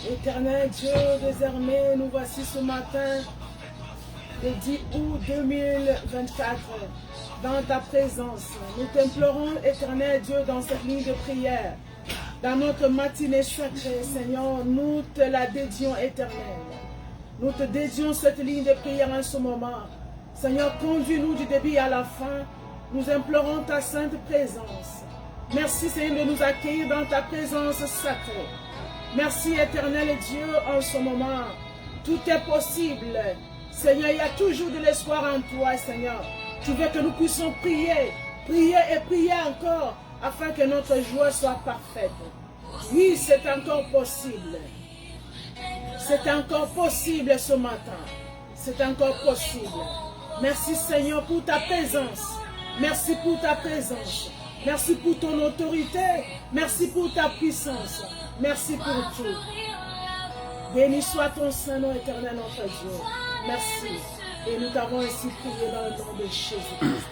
Éternel Dieu des armées, nous voici ce matin, le 10 août 2024, dans ta présence. Nous t'implorons, éternel Dieu, dans cette ligne de prière, dans notre matinée sacrée, Seigneur, nous te la dédions, éternel. Nous te dédions cette ligne de prière en ce moment. Seigneur, conduis-nous du début à la fin. Nous implorons ta sainte présence. Merci, Seigneur, de nous accueillir dans ta présence sacrée. Merci, éternel Dieu, en ce moment. Tout est possible. Seigneur, il y a toujours de l'espoir en toi, Seigneur. Tu veux que nous puissions prier, prier et prier encore, afin que notre joie soit parfaite. Oui, c'est encore possible. C'est encore possible ce matin. C'est encore possible. Merci, Seigneur, pour ta présence. Merci pour ta présence. Merci pour ton autorité. Merci pour ta puissance. Merci pour tout. Béni soit ton Saint-Nom éternel, notre Dieu. Merci. Et nous t'avons ainsi prié dans le nom de Jésus-Christ.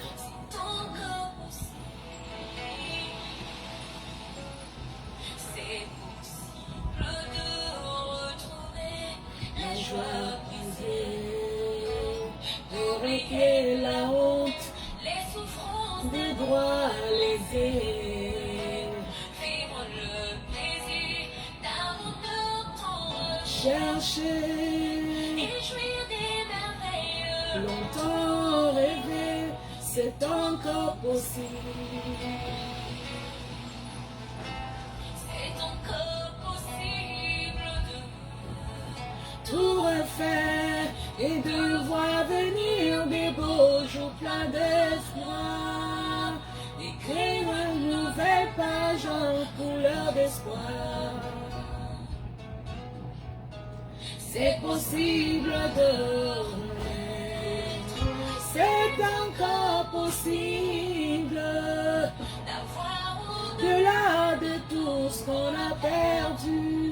La joie brisée, pour la honte, les souffrances des droits lésés. Chercher et jouir des merveilles longtemps rêvé, c'est encore possible. C'est encore possible de tout refaire et de voir venir des beaux jours pleins d'espoir. D'écrire une nouvelle page en couleur d'espoir. C'est possible de renaître, c'est encore possible d'avoir au-delà de tout ce qu'on a perdu,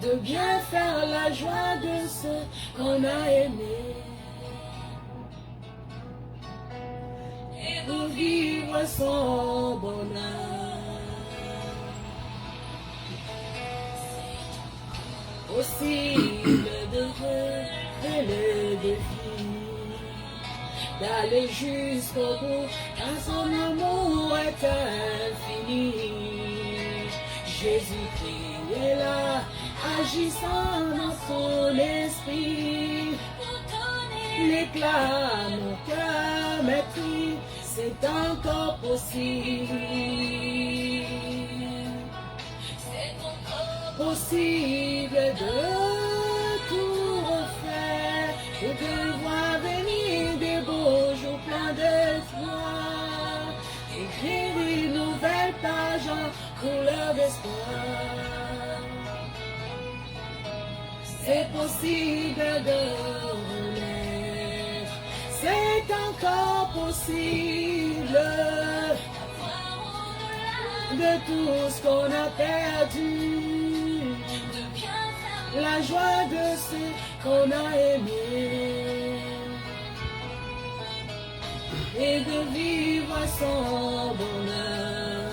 de bien faire la joie de ceux qu'on a aimés et de vivre son bonheur. Possible de relever le défi, d'aller jusqu'au bout, car son amour est infini. Jésus-Christ est là, agissant dans son esprit, l'éclat à mon cœur mépris, c'est encore possible. Possible de tout refaire et de voir venir des beaux jours pleins d'espoir, écrire une nouvelle page en couleur d'espoir. C'est possible de renaître, c'est encore possible de tout ce qu'on a perdu, la joie de ceux qu'on a aimés et de vivre son bonheur.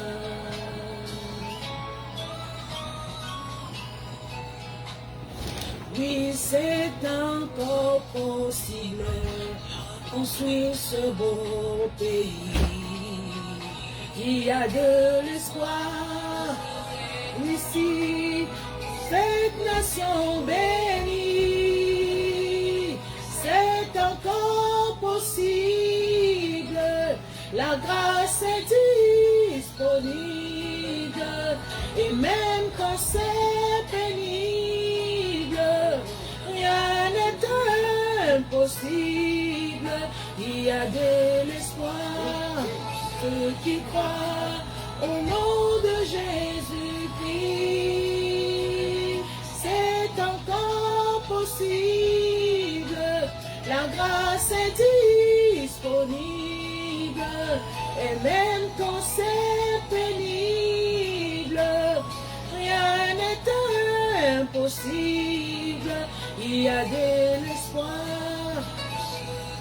Oui, c'est encore possible construire ce beau pays. Il y a de l'espoir ici. Cette nation bénie, c'est encore possible, la grâce est disponible, et même quand c'est pénible, rien n'est impossible, il y a de l'espoir, ceux qui croient au nom de Jésus-Christ. C'est encore possible, la grâce est disponible, et même quand c'est pénible, rien n'est impossible, il y a de l'espoir,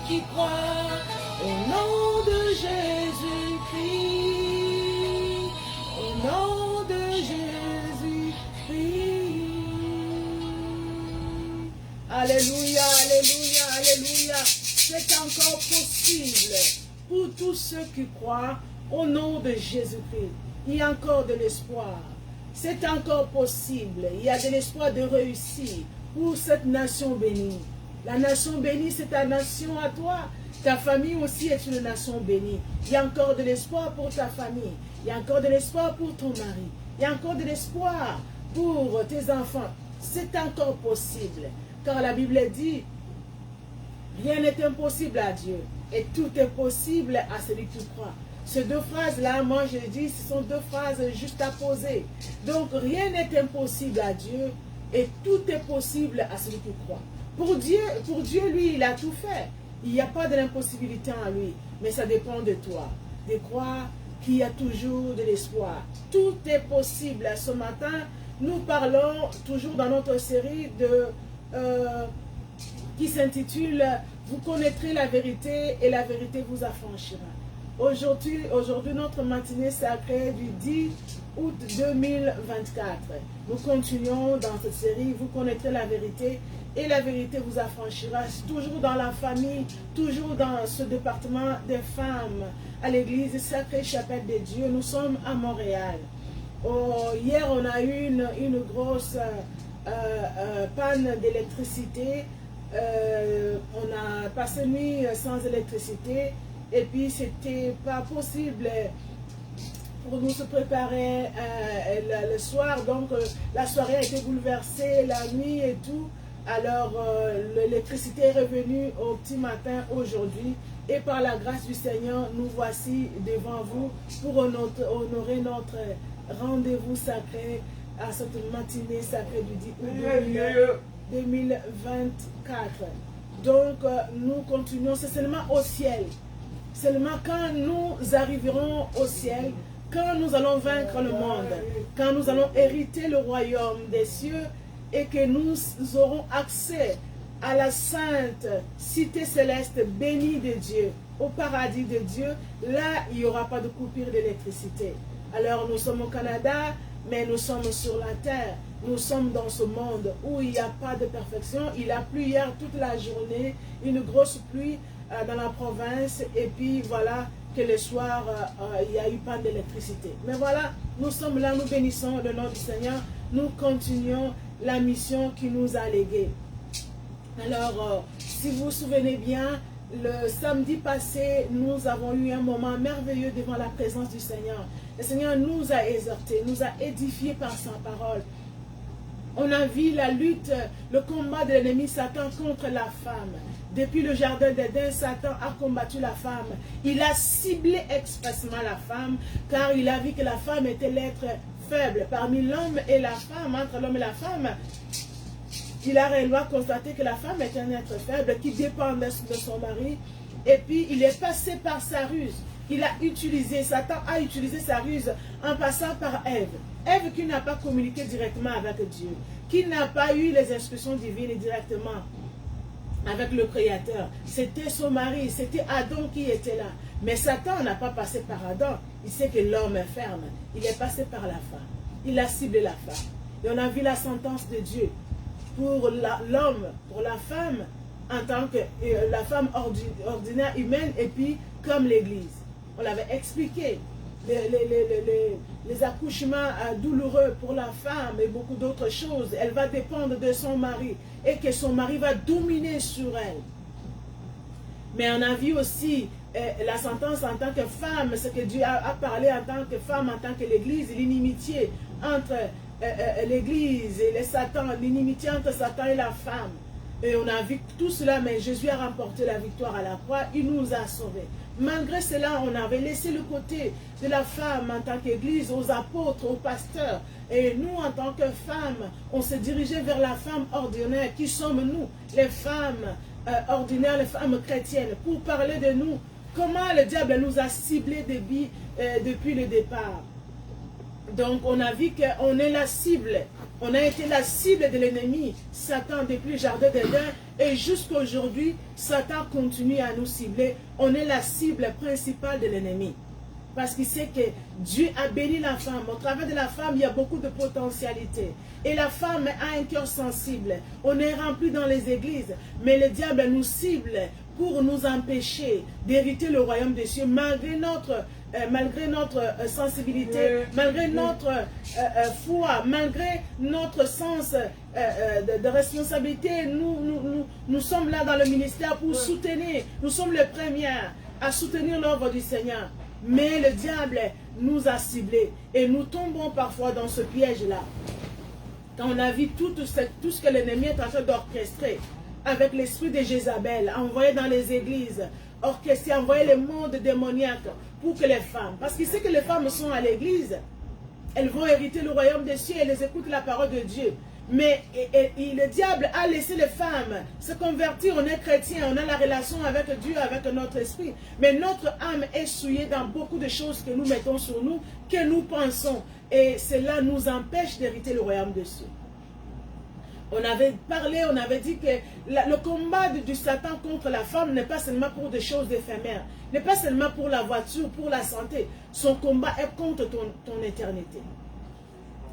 qui croient au nom de Jésus-Christ, au nom de Jésus-Christ. Alléluia, alléluia, alléluia. C'est encore possible pour tous ceux qui croient au nom de Jésus-Christ. Il y a encore de l'espoir. C'est encore possible. Il y a de l'espoir de réussir pour cette nation bénie. La nation bénie, c'est ta nation à toi. Ta famille aussi est une nation bénie. Il y a encore de l'espoir pour ta famille. Il y a encore de l'espoir pour ton mari. Il y a encore de l'espoir pour tes enfants. C'est encore possible. Car la Bible dit, rien n'est impossible à Dieu. Et tout est possible à celui qui croit. Ces deux phrases-là, moi je dis, ce sont deux phrases juste à poser. Donc rien n'est impossible à Dieu et tout est possible à celui qui croit. Pour Dieu, lui, il a tout fait. Il n'y a pas de l'impossibilité en lui, mais ça dépend de toi. De croire qu'il y a toujours de l'espoir. Tout est possible. Ce matin, nous parlons toujours dans notre série qui s'intitule « Vous connaîtrez la vérité et la vérité vous affranchira ». Aujourd'hui, notre matinée sacrée du 10 août 2024. Nous continuons dans cette série, vous connaîtrez la vérité et la vérité vous affranchira. Toujours dans la famille, toujours dans ce département des femmes à l'église Sacrée Chapelle de Dieu. Nous sommes à Montréal. Hier, on a eu une grosse panne d'électricité. On a passé nuit sans électricité. Et puis, c'était pas possible pour nous se préparer le soir. Donc, la soirée a été bouleversée, la nuit et tout. Alors, l'électricité est revenue au petit matin aujourd'hui. Et par la grâce du Seigneur, nous voici devant vous pour honorer notre rendez-vous sacré à cette matinée sacrée du 10 août 2024. Donc, nous continuons. C'est seulement au ciel. Seulement quand nous arriverons au ciel, quand nous allons vaincre le monde, quand nous allons hériter le royaume des cieux et que nous aurons accès à la sainte cité céleste bénie de Dieu, au paradis de Dieu, là, il n'y aura pas de coupure d'électricité. Alors, nous sommes au Canada, mais nous sommes sur la terre. Nous sommes dans ce monde où il n'y a pas de perfection. Il a plu hier toute la journée, une grosse pluie dans la province, et puis voilà que le soir il y a eu pas d'électricité. Mais voilà, nous sommes là, nous bénissons le nom du Seigneur, nous continuons la mission qui nous a léguée. Alors, si vous vous souvenez bien, le samedi passé, nous avons eu un moment merveilleux devant la présence du Seigneur. Le Seigneur nous a exhortés, nous a édifiés par sa parole. On a vu la lutte, le combat de l'ennemi Satan contre la femme. Depuis le jardin d'Éden, Satan a combattu la femme. Il a ciblé expressément la femme, car il a vu que la femme était l'être faible. Parmi l'homme et la femme, entre l'homme et la femme, il a réellement constaté que la femme est un être faible qui dépend de son mari. Et puis, il est passé par sa ruse. Satan a utilisé sa ruse en passant par Ève. Ève qui n'a pas communiqué directement avec Dieu, qui n'a pas eu les instructions divines directement avec le Créateur. C'était son mari, c'était Adam qui était là. Mais Satan n'a pas passé par Adam. Il sait que l'homme est ferme. Il est passé par la femme. Il a ciblé la femme. Et on a vu la sentence de Dieu pour l'homme, pour la femme, en tant que la femme ordinaire humaine, et puis comme l'Église. On l'avait expliqué. Les accouchements douloureux pour la femme et beaucoup d'autres choses, elle va dépendre de son mari et que son mari va dominer sur elle. Mais on a vu aussi la sentence en tant que femme, ce que Dieu a parlé en tant que femme, en tant que l'Église, l'inimitié entre l'Église et les Satan, l'inimitié entre Satan et la femme. Et on a vu tout cela, mais Jésus a remporté la victoire à la croix, il nous a sauvés. Malgré cela, on avait laissé le côté de la femme en tant qu'Église, aux apôtres, aux pasteurs. Et nous, en tant que femmes, on s'est dirigé vers la femme ordinaire, qui sommes nous, les femmes ordinaires, les femmes chrétiennes, pour parler de nous, comment le diable nous a ciblés depuis le départ. Donc on a vu qu'on est la cible. On a été la cible de l'ennemi, Satan, depuis le jardin d'Éden. Et jusqu'à aujourd'hui, Satan continue à nous cibler. On est la cible principale de l'ennemi. Parce qu'il sait que Dieu a béni la femme. Au travers de la femme, il y a beaucoup de potentialités. Et la femme a un cœur sensible. On est rempli dans les églises. Mais le diable nous cible pour nous empêcher d'hériter le royaume des cieux malgré notre sensibilité, malgré notre foi, malgré notre sens de responsabilité. Nous sommes là dans le ministère pour soutenir. Nous sommes les premiers à soutenir l'œuvre du Seigneur. Mais le diable nous a ciblés et nous tombons parfois dans ce piège-là. Quand on a vu tout ce que l'ennemi est en train d'orchestrer avec l'esprit de Jézabel, envoyé dans les églises, orchestré, envoyé le monde démoniaque pour que les femmes, parce qu'il sait que les femmes sont à l'église, elles vont hériter le royaume des cieux et elles écoutent la parole de Dieu. Mais le diable a laissé les femmes se convertir. On est chrétien, on a la relation avec Dieu, avec notre esprit. Mais notre âme est souillée dans beaucoup de choses que nous mettons sur nous, que nous pensons. Et cela nous empêche d'hériter le royaume des cieux. On avait parlé, on avait dit que le combat du Satan contre la femme n'est pas seulement pour des choses éphémères, n'est pas seulement pour la voiture, pour la santé. Son combat est contre ton éternité.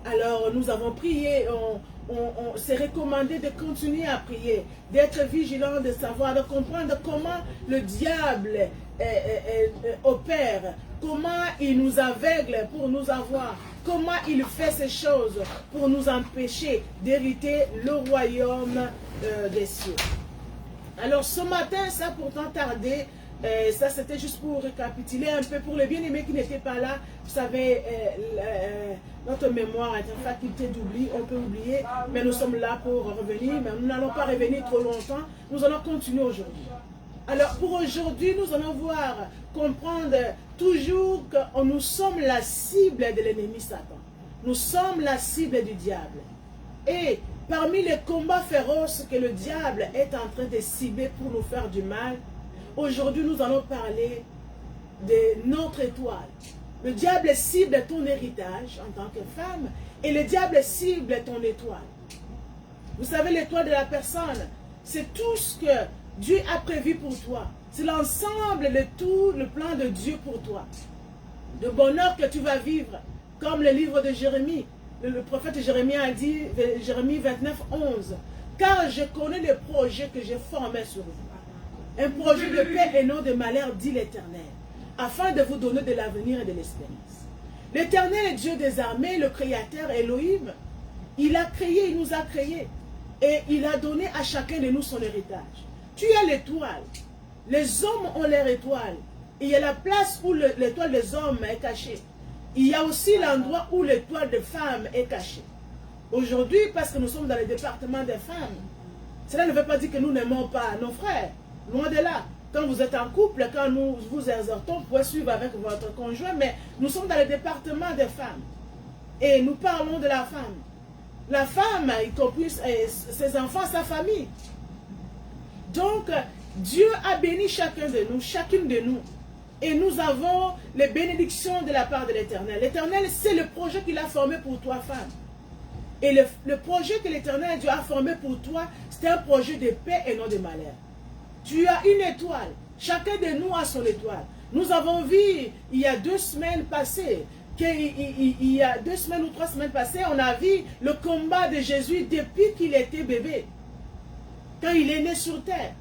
Alors nous avons prié, on s'est recommandé de continuer à prier, d'être vigilant, de savoir, de comprendre comment le diable opère, comment il nous aveugle pour nous avoir, comment il fait ces choses pour nous empêcher d'hériter le royaume des cieux. Alors ce matin, ça a pourtant tardé. Ça c'était juste pour récapituler un peu pour les bien-aimés qui n'étaient pas là. Vous savez, notre mémoire est une faculté d'oubli, on peut oublier, mais nous sommes là pour revenir, mais nous n'allons pas revenir trop longtemps, nous allons continuer aujourd'hui. Alors pour aujourd'hui, nous allons voir, comprendre toujours que nous sommes la cible de l'ennemi Satan. Nous sommes la cible du diable. Et parmi les combats féroces que le diable est en train de cibler pour nous faire du mal, aujourd'hui, nous allons parler de notre étoile. Le diable cible ton héritage en tant que femme et le diable cible ton étoile. Vous savez, l'étoile de la personne, c'est tout ce que Dieu a prévu pour toi. C'est l'ensemble de tout le plan de Dieu pour toi. De bonheur que tu vas vivre, comme le livre de Jérémie. Le prophète Jérémie a dit, Jérémie 29, 11, « Car je connais les projets que j'ai formés sur vous. Un projet de paix et non de malheur, dit l'Éternel, afin de vous donner de l'avenir et de l'espérance. » L'Éternel est Dieu des armées, le Créateur Elohim. Il a créé, il nous a créés. Et il a donné à chacun de nous son héritage. Tu as l'étoile. Les hommes ont leur étoile. Il y a la place où l'étoile des hommes est cachée. Il y a aussi l'endroit où l'étoile des femmes est cachée. Aujourd'hui, parce que nous sommes dans le département des femmes, cela ne veut pas dire que nous n'aimons pas nos frères. Loin de là. Quand vous êtes en couple, quand nous vous exhortons, vous pouvez suivre avec votre conjoint, mais nous sommes dans le département des femmes. Et nous parlons de la femme. La femme, y compris ses enfants, sa famille. Donc, Dieu a béni chacun de nous, chacune de nous. Et nous avons les bénédictions de la part de l'Éternel. L'Éternel, c'est le projet qu'il a formé pour toi, femme. Et le projet que l'Éternel Dieu a formé pour toi, c'est un projet de paix et non de malheur. Tu as une étoile. Chacun de nous a son étoile. Nous avons vu, il y a 2 semaines passées, il y a 2 semaines ou 3 semaines passées, on a vu le combat de Jésus depuis qu'il était bébé. Quand il est né sur terre.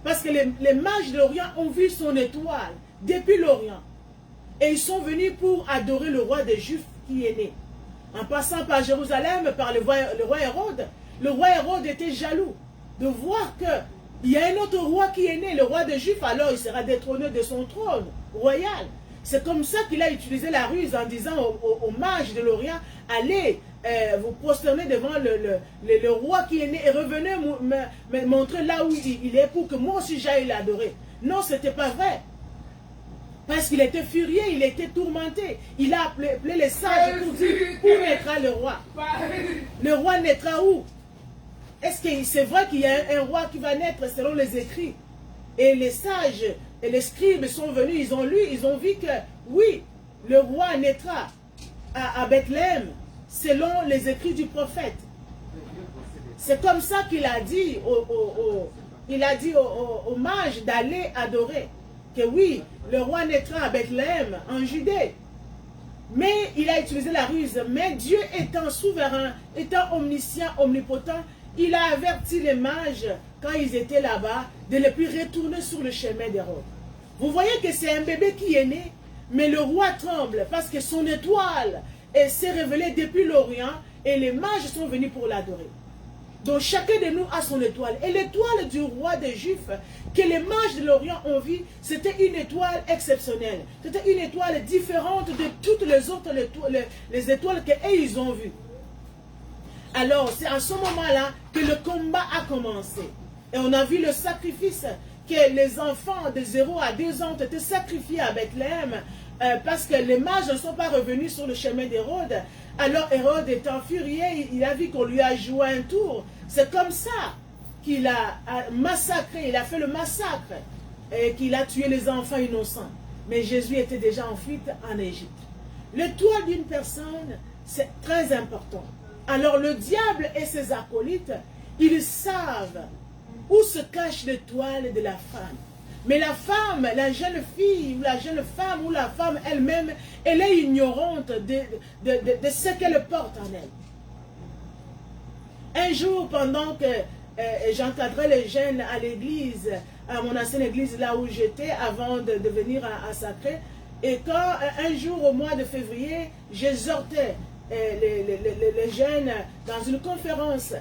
Parce que les mages de l'Orient ont vu son étoile depuis l'Orient. Et ils sont venus pour adorer le roi des Juifs qui est né. En passant par Jérusalem, par le roi Hérode, le roi Hérode était jaloux de voir qu'il y a un autre roi qui est né, le roi des Juifs, alors il sera détrôné de son trône royal. C'est comme ça qu'il a utilisé la ruse en disant aux mages de l'Orient, allez vous prosterner devant le roi qui est né et revenez me montrer là où il est pour que moi aussi j'aille l'adorer. Non, ce n'était pas vrai. Parce qu'il était furieux, il était tourmenté. Il a appelé les sages pour dire où naîtra le roi. Le roi naîtra où? Est-ce que c'est vrai qu'il y a un roi qui va naître selon les écrits? Et les sages et les scribes sont venus, ils ont lu, ils ont vu que oui, le roi naîtra. à Bethléem, selon les écrits du prophète. C'est comme ça qu'il a dit aux mages d'aller adorer. Que oui, le roi naîtra à Bethléem, en Judée. Mais il a utilisé la ruse. Mais Dieu étant souverain, étant omniscient, omnipotent, il a averti les mages, quand ils étaient là-bas, de ne plus retourner sur le chemin d'Hérode. Vous voyez que c'est un bébé qui est né, mais le roi tremble parce que son étoile s'est révélée depuis l'Orient et les mages sont venus pour l'adorer. Donc chacun de nous a son étoile. Et l'étoile du roi des Juifs que les mages de l'Orient ont vue, c'était une étoile exceptionnelle. C'était une étoile différente de toutes les autres les étoiles qu'ils ont vues. Alors c'est à ce moment-là que le combat a commencé. Et on a vu le sacrifice que les enfants de 0 à 2 ans ont été sacrifiés à Bethléem parce que les mages ne sont pas revenus sur le chemin d'Hérode. Alors Hérode étant furieux, il a vu qu'on lui a joué un tour. C'est comme ça qu'il a massacré, il a fait le massacre et qu'il a tué les enfants innocents. Mais Jésus était déjà en fuite en Égypte. L'étoile d'une personne, c'est très important. Alors le diable et ses acolytes, ils savent où se cache l'étoile de la femme. Mais la femme, la jeune fille, ou la jeune femme, ou la femme elle-même, elle est ignorante de ce qu'elle porte en elle. Un jour, pendant que j'encadrais les jeunes à l'église, à mon ancienne église, là où j'étais, avant de venir à Sacré, et quand un jour au mois de février, j'exhortais les jeunes dans une conférence.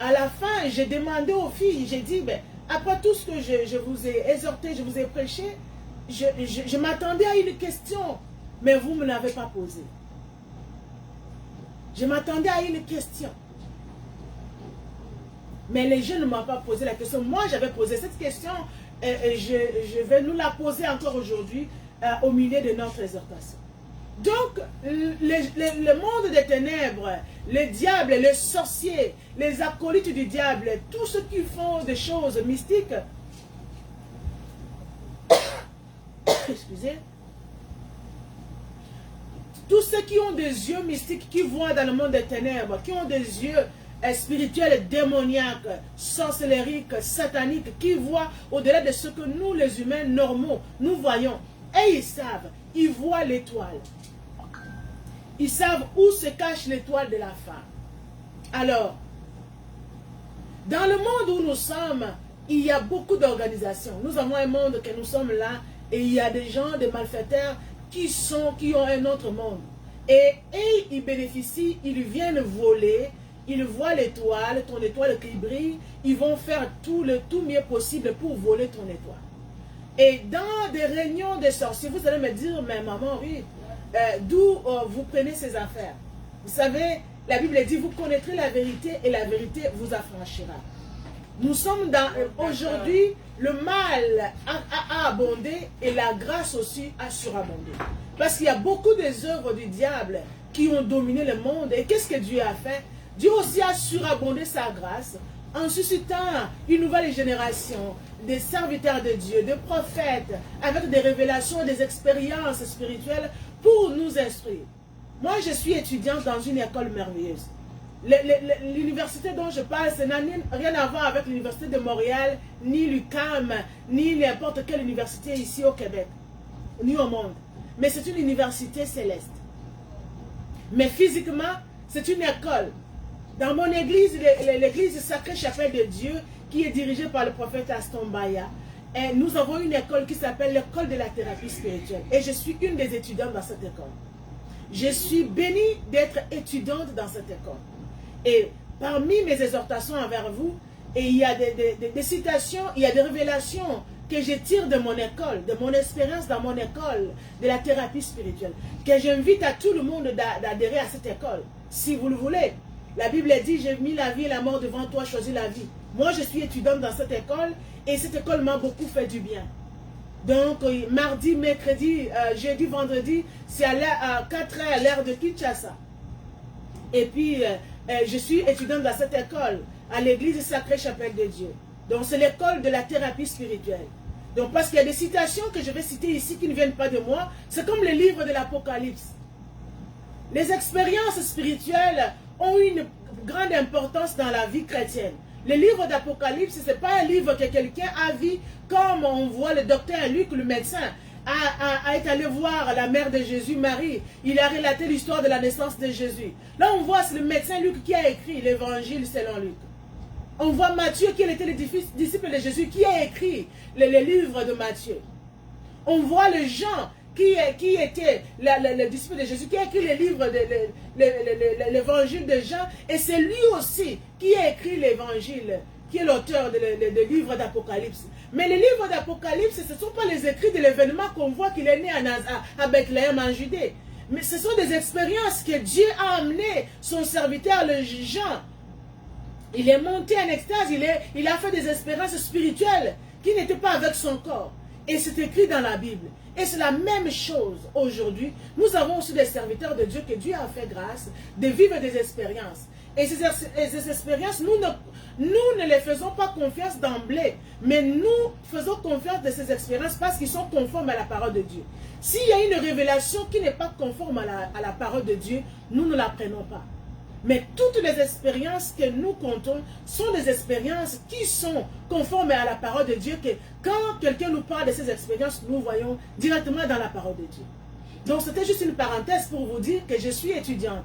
À la fin, j'ai demandé aux filles, j'ai dit, ben, après tout ce que je vous ai exhorté, je vous ai prêché, je m'attendais à une question, mais vous ne me l'avez pas posée. Je m'attendais à une question. Mais les jeunes ne m'ont pas posé la question. Moi, j'avais posé cette question et je vais nous la poser encore aujourd'hui au milieu de notre exhortation. Donc, le monde des ténèbres, les diables, les sorciers, les acolytes du diable, tous ceux qui font des choses mystiques, excusez, tous ceux qui ont des yeux mystiques, qui voient dans le monde des ténèbres, qui ont des yeux spirituels, démoniaques, sorcellériques, sataniques, qui voient au-delà de ce que nous, les humains normaux, nous voyons. Et ils savent, ils voient l'étoile. Ils savent où se cache l'étoile de la femme. Alors, dans le monde où nous sommes, il y a beaucoup d'organisations. Nous avons un monde que nous sommes là et il y a des gens, des malfaiteurs qui ont un autre monde. Et ils bénéficient, ils viennent voler, ils voient l'étoile, ton étoile qui brille, ils vont faire tout mieux possible pour voler ton étoile. Et dans des réunions de sorciers, vous allez me dire, mais maman, oui, d'où vous prenez ces affaires? Vous savez, la Bible dit, vous connaîtrez la vérité et la vérité vous affranchira. Nous sommes dans, aujourd'hui, le mal a abondé et la grâce aussi a surabondé. Parce qu'il y a beaucoup des œuvres du diable qui ont dominé le monde. Et qu'est-ce que Dieu a fait? Dieu aussi a surabondé sa grâce en suscitant une nouvelle génération des serviteurs de Dieu, des prophètes, avec des révélations et des expériences spirituelles pour nous instruire. Moi, je suis étudiante dans une école merveilleuse. L'université dont je parle, ça n'a rien à voir avec l'université de Montréal, ni l'UQAM, ni n'importe quelle université ici au Québec, ni au monde. Mais c'est une université céleste. Mais physiquement, c'est une école. Dans mon église, l'église Sacrée Chapelle de Dieu, qui est dirigée par le prophète Aston Baya, et nous avons une école qui s'appelle l'école de la thérapie spirituelle. Et je suis une des étudiantes dans cette école. Je suis bénie d'être étudiante dans cette école. Et parmi mes exhortations envers vous, et il y a des citations, il y a des révélations que je tire de mon école, de mon expérience dans mon école de la thérapie spirituelle, que j'invite à tout le monde d'adhérer à cette école, si vous le voulez. La Bible dit, j'ai mis la vie et la mort devant toi, choisis la vie. Moi, je suis étudiante dans cette école et cette école m'a beaucoup fait du bien. Donc, mardi, mercredi, jeudi, vendredi, c'est à 4 heures à l'heure de Kinshasa. Et puis, je suis étudiante dans cette école, à l'église Sacrée Chapelle de Dieu. Donc, c'est l'école de la thérapie spirituelle. Donc, parce qu'il y a des citations que je vais citer ici qui ne viennent pas de moi, c'est comme le livre de l'Apocalypse. Les expériences spirituelles ont une grande importance dans la vie chrétienne. Le livre d'Apocalypse, ce n'est pas un livre que quelqu'un a vu comme on voit le docteur Luc, le médecin, est allé voir la mère de Jésus, Marie. Il a relaté l'histoire de la naissance de Jésus. Là, on voit le médecin Luc qui a écrit l'évangile selon Luc. On voit Matthieu qui était le disciple de Jésus qui a écrit le livre de Matthieu. On voit le Jean qui était le disciple de Jésus, qui a écrit le livre de l'évangile de Jean, et c'est lui aussi qui a écrit l'évangile, qui est l'auteur du livre d'Apocalypse. Mais le livre d'Apocalypse, ce ne sont pas les écrits de l'événement qu'on voit qu'il est né à Bethléem en Judée. Mais ce sont des expériences que Dieu a amené son serviteur, le Jean. Il est monté en extase, il a fait des expériences spirituelles qui n'étaient pas avec son corps. Et c'est écrit dans la Bible. Et c'est la même chose aujourd'hui. Nous avons aussi des serviteurs de Dieu que Dieu a fait grâce de vivre des expériences. Et ces expériences, nous ne les faisons pas confiance d'emblée. Mais nous faisons confiance de ces expériences parce qu'ils sont conformes à la parole de Dieu. S'il y a une révélation qui n'est pas conforme à la parole de Dieu, nous ne la prenons pas. Mais toutes les expériences que nous comptons sont des expériences qui sont conformes à la parole de Dieu, que quand quelqu'un nous parle de ces expériences, nous voyons directement dans la parole de Dieu. Donc c'était juste une parenthèse pour vous dire que je suis étudiante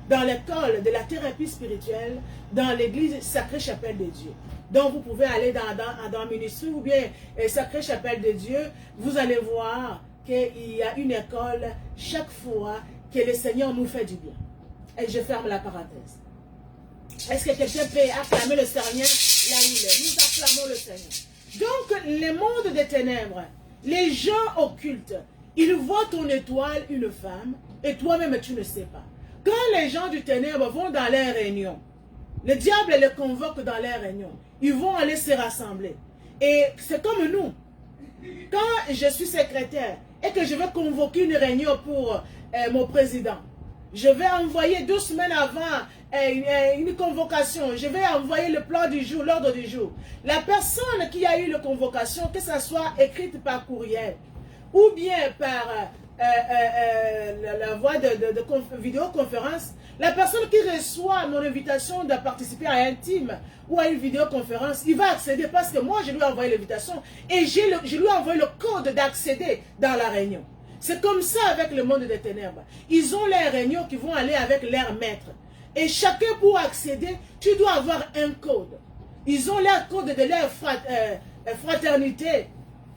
dans l'école de la thérapie spirituelle dans l'église Sacrée Chapelle de Dieu. Donc vous pouvez aller dans ministère ou bien Sacrée Chapelle de Dieu, vous allez voir qu'il y a une école chaque fois que le Seigneur nous fait du bien. Et je ferme la parenthèse. Est-ce que quelqu'un peut acclamer le Seigneur là où il est? Nous acclamons le Seigneur. Donc, le monde des ténèbres, les gens occultes, ils voient ton étoile, une femme, et toi-même tu ne sais pas. Quand les gens du ténèbre vont dans leurs réunions, le diable les convoque dans leurs réunions. Ils vont aller se rassembler. Et c'est comme nous. Quand je suis secrétaire et que je vais convoquer une réunion pour mon président, je vais envoyer 2 semaines avant une convocation. Je vais envoyer le plan du jour, l'ordre du jour. La personne qui a eu la convocation, que ce soit écrite par courriel ou bien par la voie de vidéoconférence, la personne qui reçoit mon invitation de participer à un team ou à une vidéoconférence, il va accéder parce que moi, je lui ai envoyé l'invitation et je lui ai envoyé le code d'accéder dans la réunion. C'est comme ça avec le monde des ténèbres. Ils ont leurs réunions qui vont aller avec leur maître. Et chacun pour accéder, tu dois avoir un code. Ils ont leur code de leur fraternité.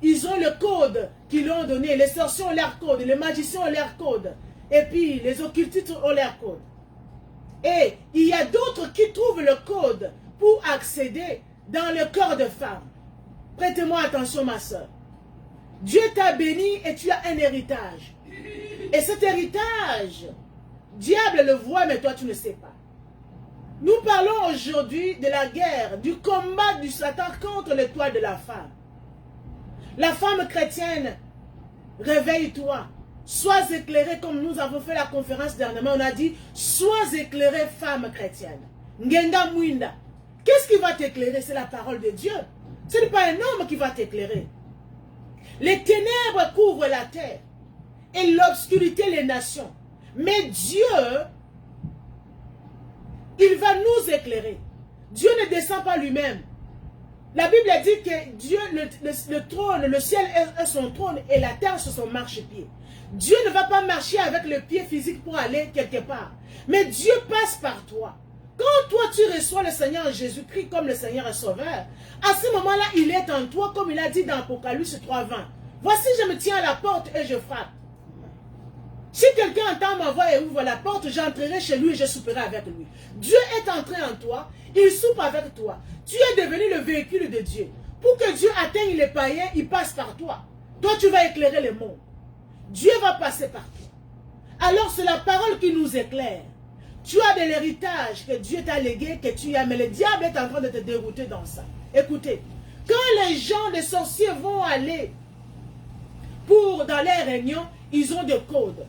Ils ont le code qu'ils ont donné. Les sorciers ont leur code. Les magiciens ont leur code. Et puis les occultistes ont leur code. Et il y a d'autres qui trouvent le code pour accéder dans le corps de femme. Prêtez-moi attention, ma soeur. Dieu t'a béni et tu as un héritage. Et cet héritage, diable le voit, mais toi tu ne sais pas. Nous parlons aujourd'hui de la guerre, du combat du Satan contre l'étoile de la femme. La femme chrétienne, réveille-toi. Sois éclairée comme nous avons fait la conférence dernièrement. On a dit, sois éclairée femme chrétienne. Ngenga Mwinda. Qu'est-ce qui va t'éclairer? C'est la parole de Dieu. Ce n'est pas un homme qui va t'éclairer. Les ténèbres couvrent la terre et l'obscurité les nations. Mais Dieu, il va nous éclairer. Dieu ne descend pas lui-même. La Bible dit que Dieu, le trône, le ciel est son trône et la terre sur son marchepied. Dieu ne va pas marcher avec le pied physique pour aller quelque part. Mais Dieu passe par toi. Quand toi tu reçois le Seigneur Jésus-Christ comme le Seigneur et Sauveur, à ce moment-là, il est en toi, comme il a dit dans Apocalypse 3:20. Voici, je me tiens à la porte et je frappe. Si quelqu'un entend ma voix et ouvre la porte, j'entrerai chez lui et je souperai avec lui. Dieu est entré en toi, il soupe avec toi. Tu es devenu le véhicule de Dieu. Pour que Dieu atteigne les païens, il passe par toi. Toi, tu vas éclairer le monde. Dieu va passer par toi. Alors, c'est la parole qui nous éclaire. Tu as de l'héritage que Dieu t'a légué, que tu as, mais le diable est en train de te dérouter dans ça. Écoutez, quand les gens des sorciers vont aller dans les réunions, ils ont des codes.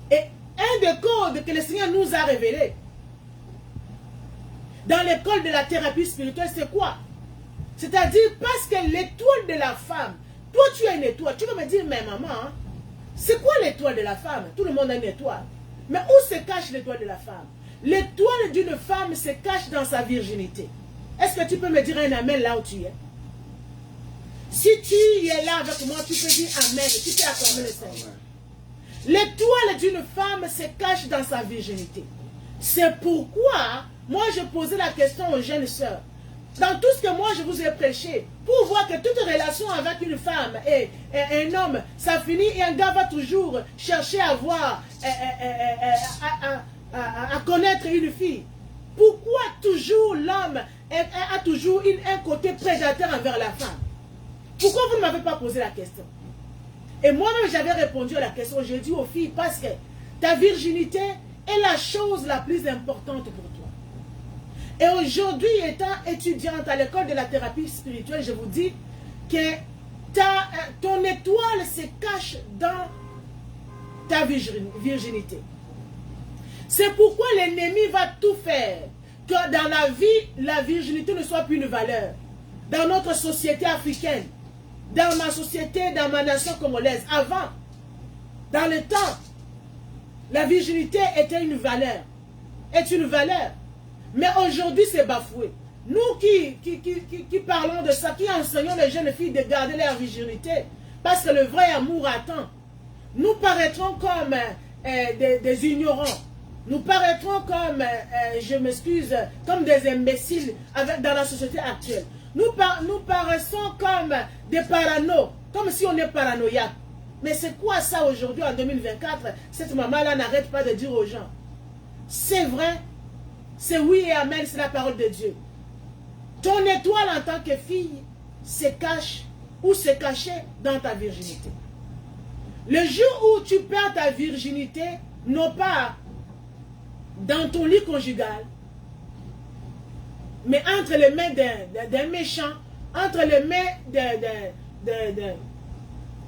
Et un des codes que le Seigneur nous a révélé dans l'école de la thérapie spirituelle, c'est quoi? C'est-à-dire parce que l'étoile de la femme, toi tu as une étoile, tu vas me dire, mais maman, hein, c'est quoi l'étoile de la femme? Tout le monde a une étoile. Mais où se cache l'étoile de la femme? L'étoile d'une femme se cache dans sa virginité. Est-ce que tu peux me dire un amen là où tu es? Si tu es là avec moi, tu peux dire amen. Tu peux acclamer le Seigneur. L'étoile d'une femme se cache dans sa virginité. C'est pourquoi, moi, je posais la question aux jeunes sœurs. Dans tout ce que moi, je vous ai prêché, pour voir que toute relation avec une femme et un homme, ça finit et un gars va toujours chercher à voir, à connaître une fille. Pourquoi toujours l'homme a toujours un côté prédateur envers la femme? Pourquoi vous ne m'avez pas posé la question? Et moi-même, j'avais répondu à la question. J'ai dit aux filles, parce que ta virginité est la chose la plus importante pour toi. Et aujourd'hui, étant étudiante à l'école de la thérapie spirituelle, je vous dis que ton étoile se cache dans ta virginité. C'est pourquoi l'ennemi va tout faire que dans la vie, la virginité ne soit plus une valeur. Dans notre société africaine, dans ma société, dans ma nation congolaise, avant, dans le temps, la virginité était une valeur, est une valeur. Mais aujourd'hui, c'est bafoué. Nous qui parlons de ça, qui enseignons les jeunes filles de garder leur virginité, parce que le vrai amour attend, nous paraîtrons comme des ignorants. Nous paraîtrons comme, je m'excuse, comme des imbéciles dans la société actuelle. Nous paraissons comme des parano, comme si on est paranoïaque. Mais c'est quoi ça aujourd'hui en 2024? Cette maman-là n'arrête pas de dire aux gens. C'est vrai, c'est oui et amen, c'est la parole de Dieu. Ton étoile en tant que fille se cache ou se cachait dans ta virginité. Le jour où tu perds ta virginité, non pas dans ton lit conjugal, mais entre les mains d'un méchant, entre les mains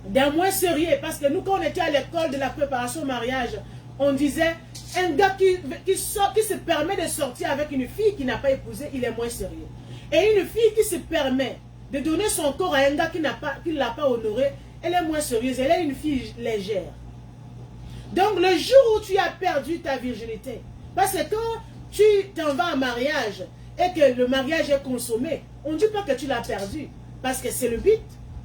d'un moins sérieux. Parce que nous, quand on était à l'école de la préparation au mariage, on disait, un gars qui se permet de sortir avec une fille qui n'a pas épousé, il est moins sérieux. Et une fille qui se permet de donner son corps à un gars qui ne l'a pas honoré, elle est moins sérieuse, elle est une fille légère. Donc le jour où tu as perdu ta virginité, parce que quand tu t'en vas en mariage et que le mariage est consommé, on ne dit pas que tu l'as perdu, parce que c'est le but.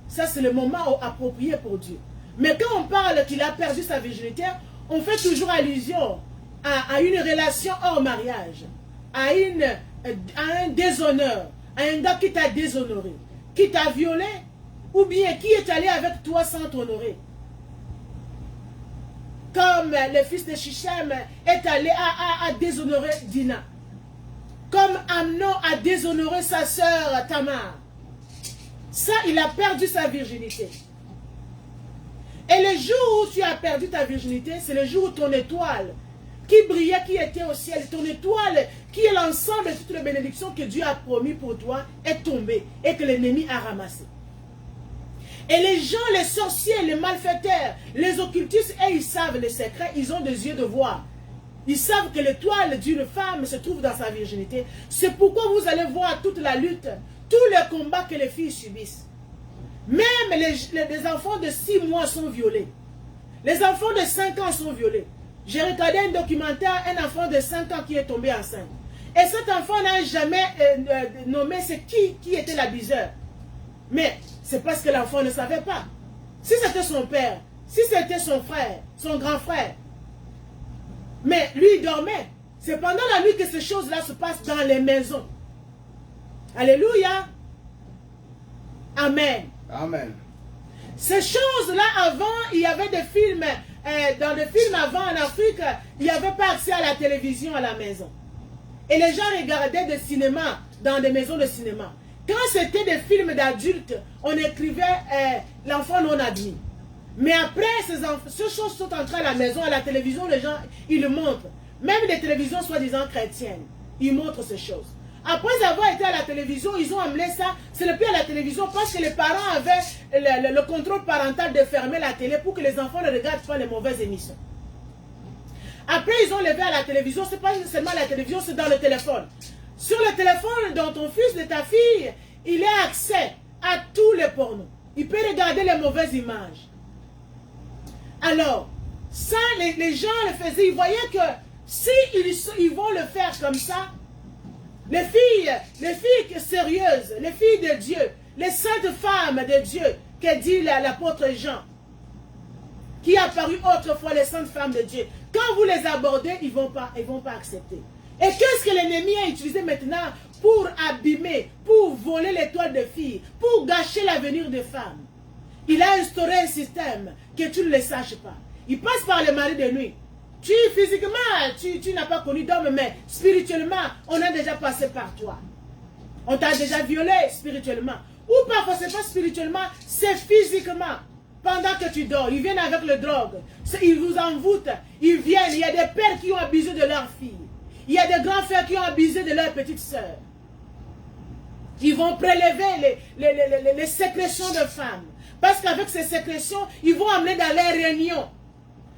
Ça, c'est le moment approprié pour Dieu. Mais quand on parle qu'il a perdu sa virginité, on fait toujours allusion à une relation hors mariage, à un déshonneur, à un gars qui t'a déshonoré, qui t'a violé, ou bien qui est allé avec toi sans t'honorer. Comme le fils de Shichem est allé à déshonorer Dina. Comme Amnon a déshonoré sa sœur Tamar. Ça, il a perdu sa virginité. Et le jour où tu as perdu ta virginité, c'est le jour où ton étoile qui brillait, qui était au ciel, ton étoile qui est l'ensemble de toutes les bénédictions que Dieu a promis pour toi, est tombée et que l'ennemi a ramassé. Et les gens, les sorciers, les malfaiteurs, les occultistes, et ils savent les secrets, ils ont des yeux de voir. Ils savent que l'étoile d'une femme se trouve dans sa virginité. C'est pourquoi vous allez voir toute la lutte, tous les combats que les filles subissent. Même les enfants de 6 mois sont violés. Les enfants de 5 ans sont violés. J'ai regardé un documentaire, un enfant de 5 ans qui est tombé enceinte. Et cet enfant n'a jamais nommé c'est qui était l'abuseur. Mais c'est parce que l'enfant ne savait pas. Si c'était son père, si c'était son frère, son grand frère, mais lui il dormait. C'est pendant la nuit que ces choses-là se passent dans les maisons. Alléluia. Amen. Amen. Ces choses-là, avant, il y avait des films, dans les films avant en Afrique, il n'y avait pas accès à la télévision à la maison. Et les gens regardaient des cinémas dans des maisons de cinéma. Quand c'était des films d'adultes, on écrivait l'enfant non admis. Mais après, ces choses sont entrées à la maison, à la télévision, les gens, ils le montrent. Même des télévisions soi-disant chrétiennes, ils montrent ces choses. Après avoir été à la télévision, ils ont amené ça, ce n'est plus à la télévision parce que les parents avaient le contrôle parental de fermer la télé pour que les enfants ne regardent pas les mauvaises émissions. Après, ils ont levé à la télévision, ce n'est pas seulement la télévision, c'est dans le téléphone. Sur le téléphone, dans ton fils, de ta fille, il a accès à tous les pornos. Il peut regarder les mauvaises images. Alors, Ça, les gens le faisaient. Ils voyaient que si ils vont le faire comme ça, les filles sérieuses, les filles de Dieu, les saintes femmes de Dieu, que dit l'apôtre Jean, qui a apparu autrefois les saintes femmes de Dieu, quand vous les abordez, ils vont pas accepter. Et qu'est-ce que l'ennemi a utilisé maintenant pour abîmer, pour voler l'étoile de filles, pour gâcher l'avenir des femmes? Il a instauré un système que tu ne le saches pas. Il passe par les maris de nuit. Physiquement, tu n'as pas connu d'homme, mais spirituellement, on a déjà passé par toi. On t'a déjà violé spirituellement. Ou parfois, ce n'est pas spirituellement, c'est physiquement. Pendant que tu dors, ils viennent avec le drogue. Ils vous envoûtent. Ils viennent. Il y a des pères qui ont abusé de leurs filles. Il y a des grands frères qui ont abusé de leurs petites sœurs. Ils vont prélever les sécrétions de femmes. Parce qu'avec ces sécrétions, ils vont amener dans les réunions.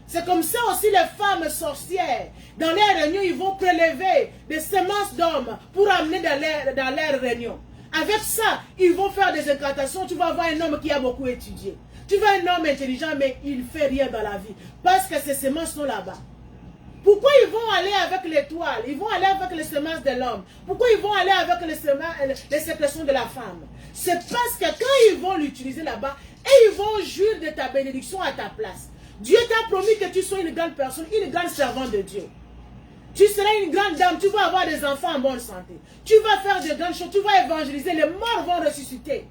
C'est comme ça aussi les femmes sorcières. Dans les réunions, ils vont prélever des semences d'hommes pour amener dans leurs réunions. Avec ça, ils vont faire des incantations. Tu vas avoir un homme qui a beaucoup étudié. Tu vois un homme intelligent, mais il ne fait rien dans la vie. Parce que ces semences sont là-bas. Pourquoi ils vont aller avec l'étoile? Ils vont aller avec les semences de l'homme. Pourquoi ils vont aller avec les sécrétions de la femme? C'est parce que quand ils vont l'utiliser là-bas, et ils vont jouir de ta bénédiction à ta place. Dieu t'a promis que tu sois une grande personne, une grande servante de Dieu. Tu seras une grande dame, tu vas avoir des enfants en bonne santé. Tu vas faire de grandes choses, tu vas évangéliser, les morts vont ressusciter.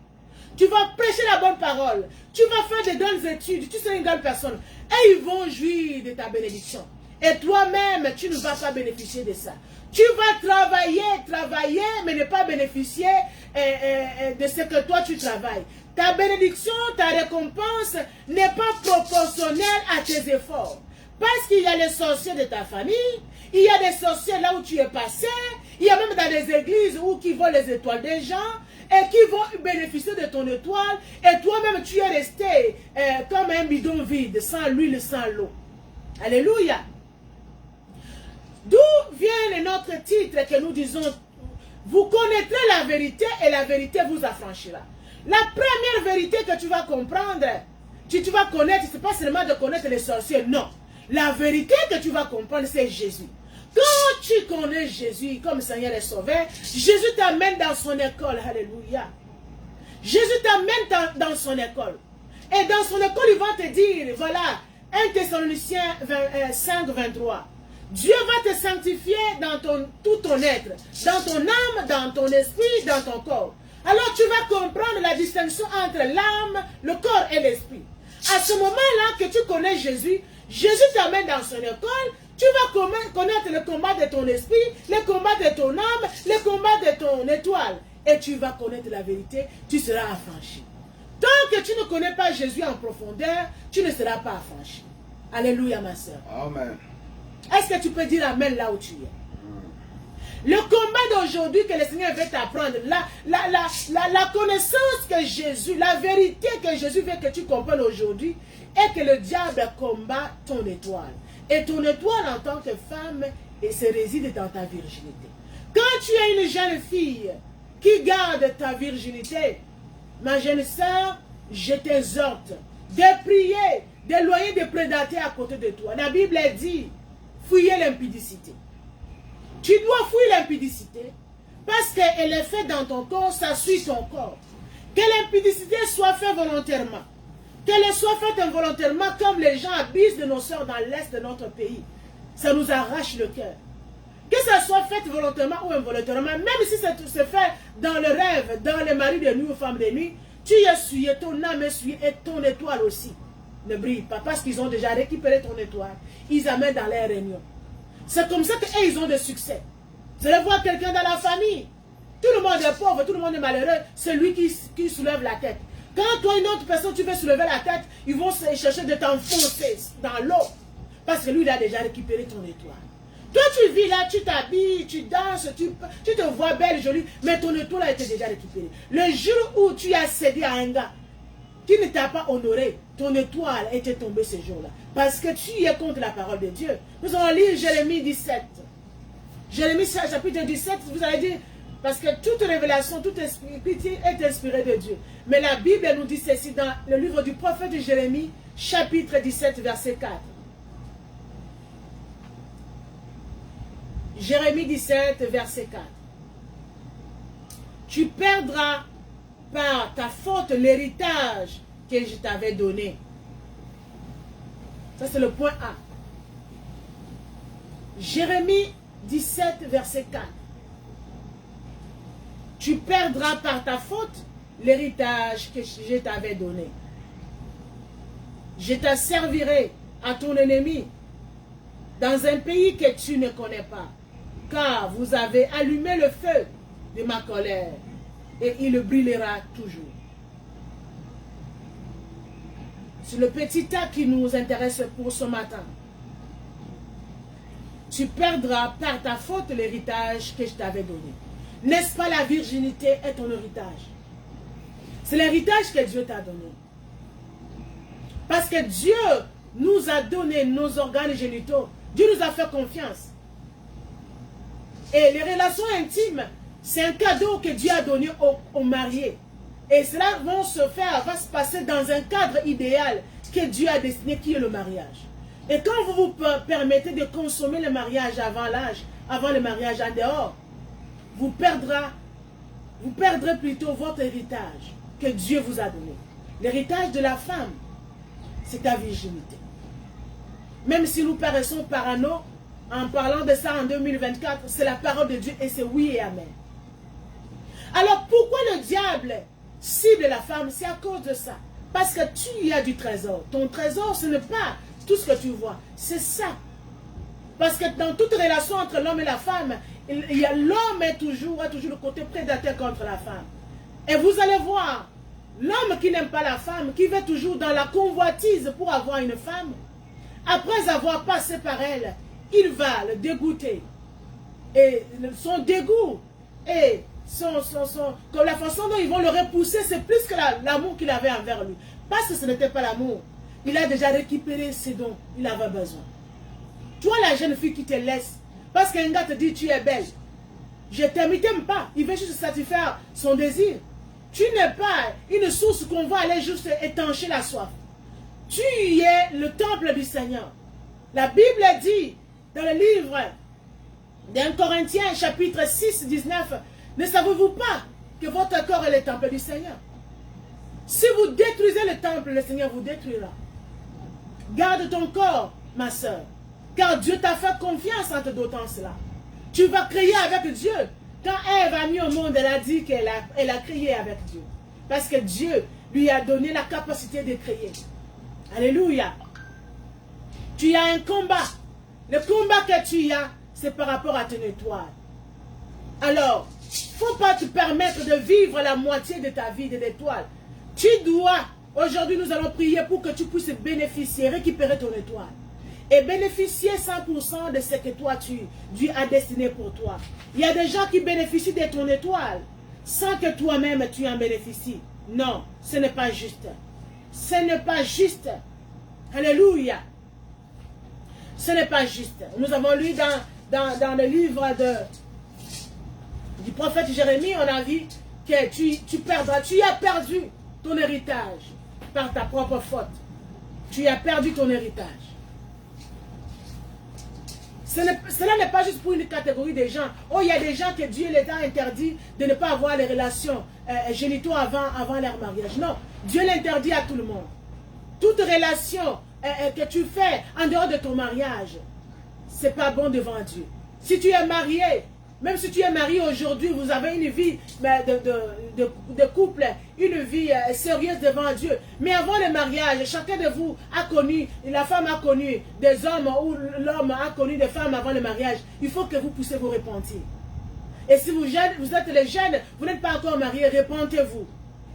Tu vas prêcher la bonne parole. Tu vas faire de grandes études, tu seras une grande personne. Et ils vont jouir de ta bénédiction. Et toi-même, tu ne vas pas bénéficier de ça. Tu vas travailler, mais ne pas bénéficier de ce que toi tu travailles. Ta bénédiction, ta récompense n'est pas proportionnelle à tes efforts. Parce qu'il y a les sorciers de ta famille, il y a des sorciers là où tu es passé, il y a même dans des églises où qui volent les étoiles des gens et qui vont bénéficier de ton étoile. Et toi-même, tu es resté comme un bidon vide, sans l'huile, sans l'eau. Alléluia. D'où vient notre titre que nous disons, vous connaîtrez la vérité et la vérité vous affranchira. La première vérité que tu vas comprendre, tu vas connaître, ce n'est pas seulement de connaître les sorciers, non. La vérité que tu vas comprendre, c'est Jésus. Quand tu connais Jésus comme Seigneur et Sauveur, Jésus t'amène dans son école. Alléluia. Jésus t'amène dans son école. Et dans son école, il va te dire, voilà, 1 Thessaloniciens 5, 23. Dieu va te sanctifier dans tout ton être, dans ton âme, dans ton esprit, dans ton corps. Alors tu vas comprendre la distinction entre l'âme, le corps et l'esprit. À ce moment-là que tu connais Jésus, Jésus t'amène dans son école, tu vas connaître le combat de ton esprit, le combat de ton âme, le combat de ton étoile. Et tu vas connaître la vérité, tu seras affranchi. Tant que tu ne connais pas Jésus en profondeur, tu ne seras pas affranchi. Alléluia ma soeur. Amen. Est-ce que tu peux dire Amen là où tu es? Le combat d'aujourd'hui que le Seigneur veut t'apprendre, la connaissance que Jésus, la vérité que Jésus veut que tu comprennes aujourd'hui, est que le diable combat ton étoile. Et ton étoile en tant que femme, se réside dans ta virginité. Quand tu es une jeune fille qui garde ta virginité, ma jeune sœur, je t'exhorte de prier, d'éloigner des prédateurs à côté de toi. La Bible dit, fuyez l'impudicité. Tu dois fuir l'impudicité parce qu'elle est faite dans ton corps, ça suit ton corps. Que l'impudicité soit faite volontairement. Qu'elle soit faite involontairement comme les gens abusent de nos sœurs dans l'est de notre pays. Ça nous arrache le cœur. Que ça soit fait volontairement ou involontairement, même si ça se fait dans le rêve, dans les maris de nuit ou femmes de nuit, tu es souillé, ton âme est souillée et ton étoile aussi ne brille pas parce qu'ils ont déjà récupéré ton étoile. Ils amènent dans leurs réunions. C'est comme ça qu'ils ont de succès. Vous allez voir quelqu'un dans la famille. Tout le monde est pauvre, tout le monde est malheureux. C'est lui qui soulève la tête. Quand toi, une autre personne, tu veux soulever la tête, ils vont chercher de t'enfoncer dans l'eau. Parce que lui, il a déjà récupéré ton étoile. Toi, tu vis là, tu t'habilles, tu danses, tu te vois belle, jolie, mais ton étoile a été déjà récupérée. Le jour où tu as cédé à un gars qui ne t'a pas honoré, ton étoile était tombée ce jour-là. Parce que tu es contre la parole de Dieu. Nous allons lire Jérémie 17. Jérémie chapitre 17, vous allez dire, parce que toute révélation, toute écriture est inspirée de Dieu. Mais la Bible nous dit ceci dans le livre du prophète Jérémie, chapitre 17, verset 4. Jérémie 17, verset 4. Tu perdras par ta faute l'héritage que je t'avais donné. Ça, c'est le point A. Jérémie 17, verset 4. Tu perdras par ta faute l'héritage que je t'avais donné. Je t'asservirai à ton ennemi dans un pays que tu ne connais pas, car vous avez allumé le feu de ma colère et il brûlera toujours. C'est le petit tas qui nous intéresse pour ce matin. Tu perdras par ta faute l'héritage que je t'avais donné. N'est-ce pas la virginité est ton héritage? C'est l'héritage que Dieu t'a donné. Parce que Dieu nous a donné nos organes génitaux. Dieu nous a fait confiance. Et les relations intimes, c'est un cadeau que Dieu a donné aux mariés. Et cela va se passer dans un cadre idéal que Dieu a destiné, qui est le mariage. Et quand vous vous permettez de consommer le mariage avant l'âge, avant le mariage en dehors, vous perdrez plutôt votre héritage que Dieu vous a donné. L'héritage de la femme, c'est ta virginité. Même si nous paraissons parano, en parlant de ça en 2024, c'est la parole de Dieu et c'est oui et amen. Alors pourquoi le diable cible la femme? C'est à cause de ça. Parce que tu y as du trésor. Ton trésor, ce n'est pas tout ce que tu vois. C'est ça. Parce que dans toute relation entre l'homme et la femme, l'homme a toujours le côté prédateur contre la femme. Et vous allez voir, l'homme qui n'aime pas la femme, qui va toujours dans la convoitise pour avoir une femme, après avoir passé par elle, il va le dégoûter. Et son dégoût et comme la façon dont ils vont le repousser, c'est plus que l'amour qu'il avait envers lui. Parce que ce n'était pas l'amour. Il a déjà récupéré ce dont il avait besoin. Toi, la jeune fille qui te laisse, parce qu'un gars te dit tu es belle, je t'aime, il ne t'aime pas. Il veut juste satisfaire son désir. Tu n'es pas une source qu'on va aller juste étancher la soif. Tu es le temple du Seigneur. La Bible dit dans le livre d'Un Corinthiens chapitre 6, 19, ne savez-vous pas que votre corps est le temple du Seigneur? Si vous détruisez le temple, le Seigneur vous détruira. Garde ton corps, ma soeur, car Dieu t'a fait confiance en te dotant cela. Tu vas crier avec Dieu. Quand Ève a mis au monde, elle a dit qu'elle a crié avec Dieu. Parce que Dieu lui a donné la capacité de crier. Alléluia. Tu as un combat. Le combat que tu as, c'est par rapport à ton étoile. Alors, il ne faut pas te permettre de vivre la moitié de ta vie de l'étoile. Tu dois, aujourd'hui nous allons prier pour que tu puisses bénéficier, récupérer ton étoile. Et bénéficier 100% de ce que toi Dieu a destiné pour toi. Il y a des gens qui bénéficient de ton étoile sans que toi-même tu en bénéficies. Non, ce n'est pas juste. Ce n'est pas juste. Alléluia. Ce n'est pas juste. Nous avons lu dans le livre du prophète Jérémie, on a vu que tu perdras. Tu as perdu ton héritage par ta propre faute. Tu as perdu ton héritage. Cela n'est pas juste pour une catégorie de gens. Oh, il y a des gens que Dieu les a interdit de ne pas avoir les relations génitaux avant leur mariage. Non, Dieu l'interdit à tout le monde. Toute relation que tu fais en dehors de ton mariage, ce n'est pas bon devant Dieu. Si tu es marié, même si tu es marié aujourd'hui, vous avez une vie de couple, une vie sérieuse devant Dieu. Mais avant le mariage, chacun de vous a connu, la femme a connu des hommes ou l'homme a connu des femmes avant le mariage. Il faut que vous puissiez vous repentir. Et si vous êtes les jeunes, vous n'êtes pas encore mariés, repentez-vous.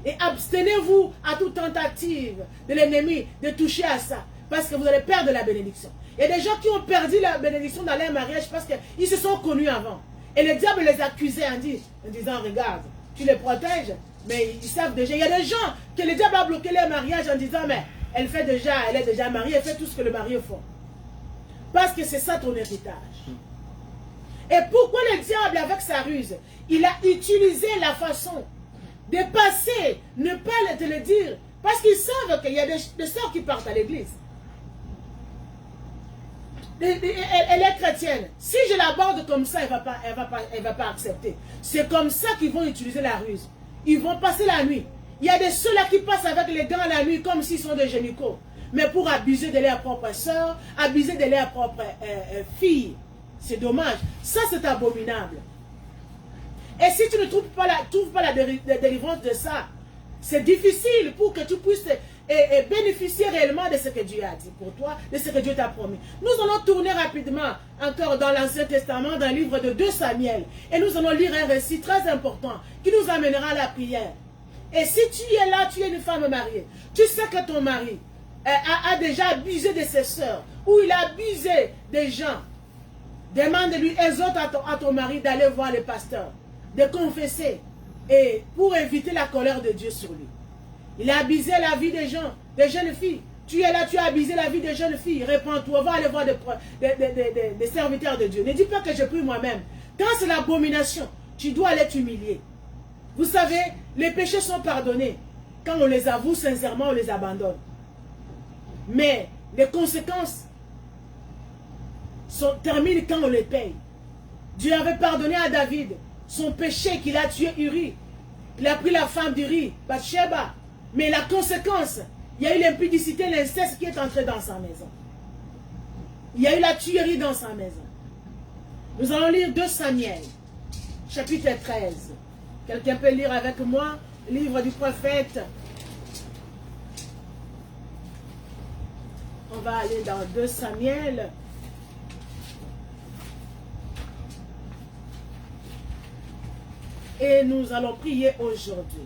Et abstenez-vous à toute tentative de l'ennemi de toucher à ça. Parce que vous allez perdre la bénédiction. Il y a des gens qui ont perdu la bénédiction dans leur mariage parce qu'ils se sont connus avant. Et le diable les accusait en disant, regarde, tu les protèges, mais ils savent déjà. Il y a des gens que le diable a bloqué leur mariage en disant, mais elle est déjà mariée, elle fait tout ce que le mari fait. Parce que c'est ça ton héritage. Et pourquoi le diable, avec sa ruse, il a utilisé la façon de passer, ne pas te le dire, parce qu'ils savent qu'il y a des sœurs qui partent à l'église. elle est chrétienne. Si je l'aborde comme ça, elle va pas accepter. C'est comme ça qu'ils vont utiliser la ruse. Ils vont passer la nuit. Il y a des ceux-là qui passent avec les gants la nuit comme s'ils sont des génicaux. Mais pour abuser de leur propre soeur, abuser de leur propre fille. C'est dommage. Ça, c'est abominable. Et si tu ne trouves pas la délivrance de ça, c'est difficile pour que tu puisses bénéficier réellement de ce que Dieu a dit pour toi, de ce que Dieu t'a promis. Nous allons tourner rapidement encore dans l'Ancien Testament, dans le livre de 2 Samuel. Et nous allons lire un récit très important qui nous amènera à la prière. Et si tu es là, tu es une femme mariée, tu sais que ton mari a déjà abusé de ses soeurs, ou il a abusé des gens, demande-lui, exhorte à ton mari d'aller voir le pasteur, de confesser, et pour éviter la colère de Dieu sur lui. Il a abusé la vie des gens, des jeunes filles. Tu es là, tu as abusé la vie des jeunes filles. Répands-toi, va aller voir des serviteurs de Dieu. Ne dis pas que je prie moi-même. Quand c'est l'abomination, tu dois aller t'humilier. Vous savez, les péchés sont pardonnés. Quand on les avoue sincèrement, on les abandonne. Mais les conséquences terminent quand on les paye. Dieu avait pardonné à David son péché qu'il a tué Uri. Il a pris la femme d'Uri, Bathsheba. Mais la conséquence, il y a eu l'impudicité, l'inceste qui est entré dans sa maison. Il y a eu la tuerie dans sa maison. Nous allons lire 2 Samuel, chapitre 13. Quelqu'un peut lire avec moi le livre du prophète. On va aller dans 2 Samuel. Et nous allons prier aujourd'hui.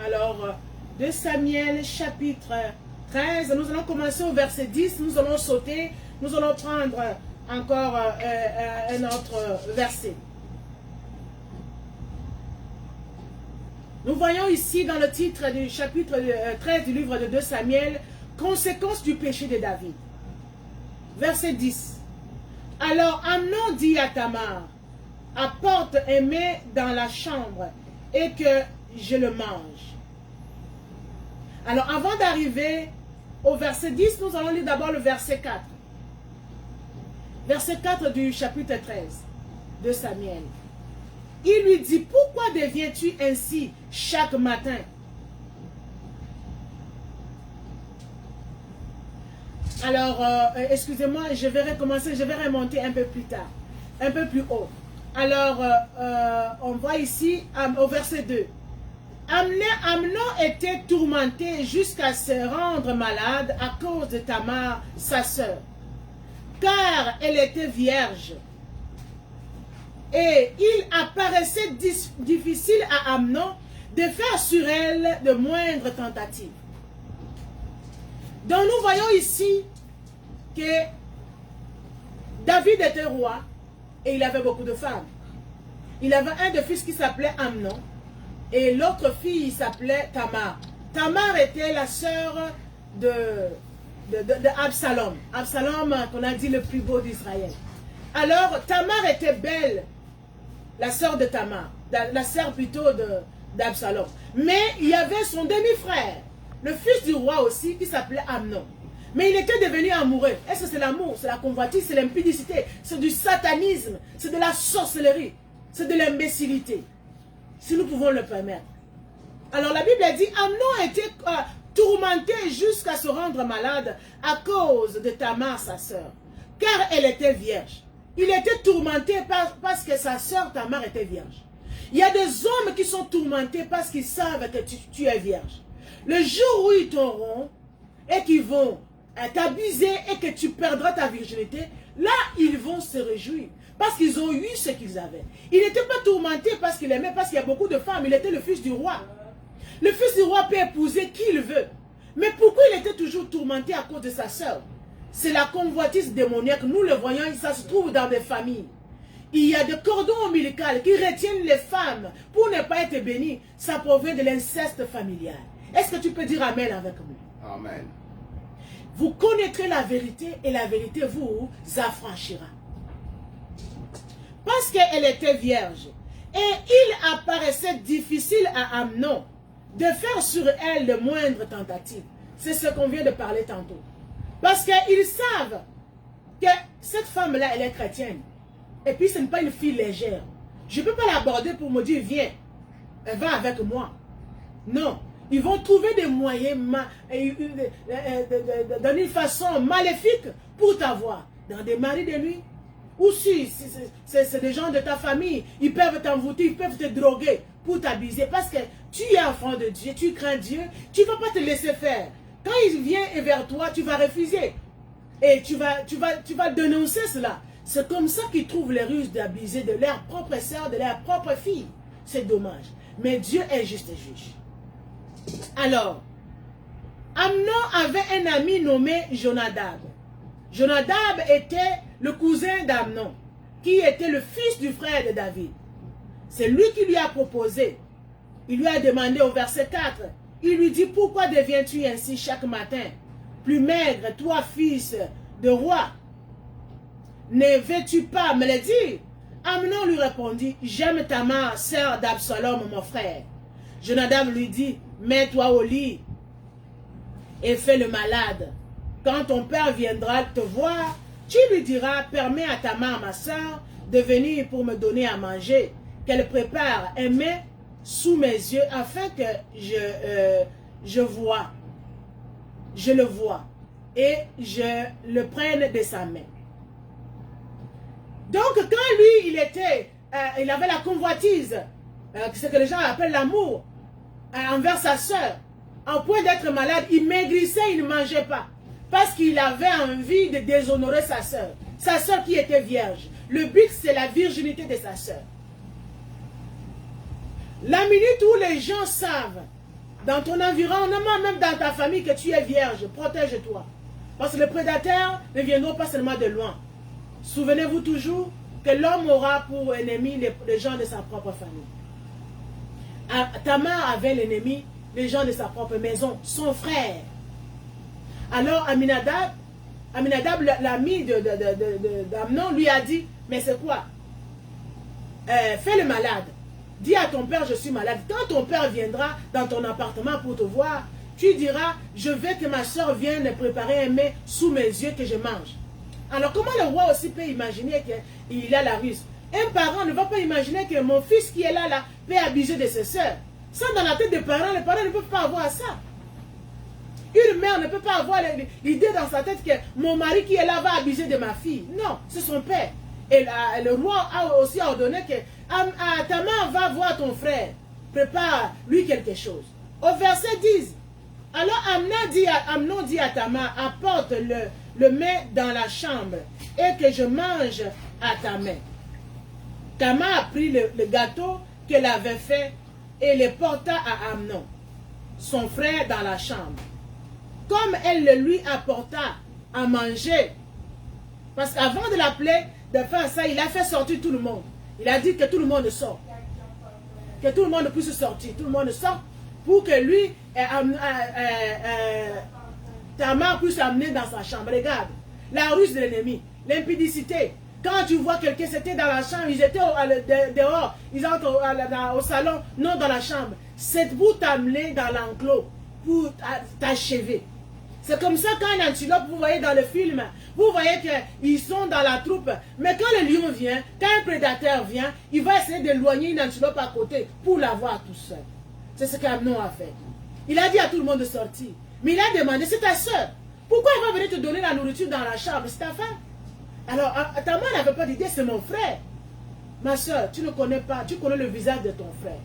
Alors, 2 Samuel chapitre 13, nous allons commencer au verset 10, nous allons sauter, nous allons prendre encore un autre verset. Nous voyons ici dans le titre du chapitre 13 du livre de 2 Samuel, conséquences du péché de David. Verset 10. Alors Amnon dit à Tamar, apporte un mets dans la chambre et que je le mange. Alors avant d'arriver au verset 10, nous allons lire d'abord le verset 4. Verset 4 du chapitre 13 de Samuel. Il lui dit, pourquoi deviens-tu ainsi chaque matin? Alors, excusez-moi, je vais recommencer, je vais remonter un peu plus tard, un peu plus haut. Alors, on voit ici au verset 2. Amnon était tourmenté jusqu'à se rendre malade à cause de Tamar, sa sœur, car elle était vierge. Et il apparaissait difficile à Amnon de faire sur elle de moindres tentatives. Donc nous voyons ici que David était roi et il avait beaucoup de femmes. Il avait un de fils qui s'appelait Amnon et l'autre fille s'appelait Tamar. Tamar était la sœur de Absalom. Absalom, qu'on a dit le plus beau d'Israël. Alors Tamar était belle, la sœur de Tamar, la sœur plutôt d'Absalom. Mais il y avait son demi-frère, le fils du roi aussi, qui s'appelait Amnon. Mais il était devenu amoureux. Est-ce que c'est l'amour, c'est la convoitise, c'est l'impudicité, c'est du satanisme, c'est de la sorcellerie, c'est de l'imbécilité, si nous pouvons le permettre. Alors la Bible a dit, Amnon était tourmenté jusqu'à se rendre malade à cause de Tamar, sa sœur, car elle était vierge. Il était tourmenté parce que sa sœur Tamar était vierge. Il y a des hommes qui sont tourmentés parce qu'ils savent que tu es vierge. Le jour où ils t'auront et qu'ils vont t'abuser et que tu perdras ta virginité, là ils vont se réjouir parce qu'ils ont eu ce qu'ils avaient. Il n'était pas tourmenté parce qu'il aimait, parce qu'il y a beaucoup de femmes. Il était le fils du roi. Le fils du roi peut épouser qui il veut. Mais pourquoi il était toujours tourmenté à cause de sa sœur? C'est la convoitise démoniaque. Nous le voyons, ça se trouve dans des familles. Il y a des cordons ombilicaux qui retiennent les femmes pour ne pas être bénies. Ça provient de l'inceste familial. Est-ce que tu peux dire Amen avec moi? Amen. Vous connaîtrez la vérité et la vérité vous affranchira. Parce qu'elle était vierge. Et il apparaissait difficile à Amnon de faire sur elle le moindre tentative. C'est ce qu'on vient de parler tantôt. Parce qu'ils savent que cette femme-là, elle est chrétienne. Et puis, ce n'est pas une fille légère. Je ne peux pas l'aborder pour me dire, viens, elle va avec moi. Non. Ils vont trouver des moyens d'une façon maléfique pour t'avoir. Dans des maris de nuit. Ou si c'est des gens de ta famille, ils peuvent t'envoûter, ils peuvent te droguer pour t'abuser. Parce que tu es enfant de Dieu, tu crains Dieu, tu ne vas pas te laisser faire. Quand il vient vers toi, tu vas refuser. Et tu vas dénoncer cela. C'est comme ça qu'ils trouvent les ruses d'abuser de leur propre sœur, de leur propre fille. C'est dommage. Mais Dieu est juste et juge. Alors, Amnon avait un ami nommé Jonadab. Jonadab était le cousin d'Amnon, qui était le fils du frère de David. C'est lui qui lui a proposé. Il lui a demandé au verset 4, il lui dit, pourquoi deviens-tu ainsi chaque matin, plus maigre, toi fils de roi? Ne veux-tu pas me le dire? Amnon lui répondit, j'aime Tamar, sœur d'Absalom, mon frère. Jonadab lui dit, mets-toi au lit et fais le malade. Quand ton père viendra te voir, tu lui diras, permets à Tamar, ma sœur, de venir pour me donner à manger, qu'elle prépare un mets sous mes yeux afin que je le vois et je le prenne de sa main. Donc quand lui, il avait la convoitise, ce que les gens appellent l'amour, envers sa sœur, en point d'être malade, il maigrissait, il ne mangeait pas. Parce qu'il avait envie de déshonorer sa sœur qui était vierge. Le but, c'est la virginité de sa sœur. La minute où les gens savent, dans ton environnement, même dans ta famille, que tu es vierge, protège-toi. Parce que les prédateurs ne viendront pas seulement de loin. Souvenez-vous toujours que l'homme aura pour ennemi les gens de sa propre famille. Tamar avait l'ennemi, les gens de sa propre maison, son frère. Alors Aminadab, l'ami d'Amnon, lui a dit, mais c'est quoi? Fais le malade. Dis à ton père, je suis malade. Quand ton père viendra dans ton appartement pour te voir, tu diras, je veux que ma soeur vienne préparer un mets sous mes yeux que je mange. Alors comment le roi aussi peut imaginer qu'il a la ruse? Un parent ne va pas imaginer que mon fils qui est là peut abuser de ses soeurs. Ça, dans la tête des parents, les parents ne peuvent pas avoir ça. Une mère ne peut pas avoir l'idée dans sa tête que mon mari qui est là va abuser de ma fille. Non, c'est son père. Et le roi a aussi ordonné que Tamar va voir ton frère. Prépare lui quelque chose. Au verset 10. Alors Amnon dit à Tamar, apporte le mets dans la chambre et que je mange à ta main. Tamar a pris le gâteau qu'elle avait fait et le porta à Amnon, son frère, dans la chambre. Comme elle le lui apporta à manger, parce qu'avant de l'appeler, de faire ça, il a fait sortir tout le monde. Il a dit que tout le monde sorte. Que tout le monde puisse sortir. Tout le monde sort pour que lui, Tamar puisse amener dans sa chambre. Regarde, la ruse de l'ennemi, l'impudicité. Quand tu vois quelqu'un, c'était dans la chambre, ils étaient dehors, ils entrent au salon, non dans la chambre. C'est pour t'amener dans l'enclos, pour t'achever. C'est comme ça quand un antilope, vous voyez dans le film, vous voyez qu'ils sont dans la troupe. Mais quand le lion vient, quand un prédateur vient, il va essayer d'éloigner une antilope à côté pour l'avoir tout seul. C'est ce qu'Amnon a fait. Il a dit à tout le monde de sortir. Mais il a demandé, c'est ta soeur. Pourquoi elle va venir te donner la nourriture dans la chambre? C'est ta femme. Alors, Tamar n'avait pas d'idée, c'est mon frère. Ma soeur, tu ne connais pas, tu connais le visage de ton frère.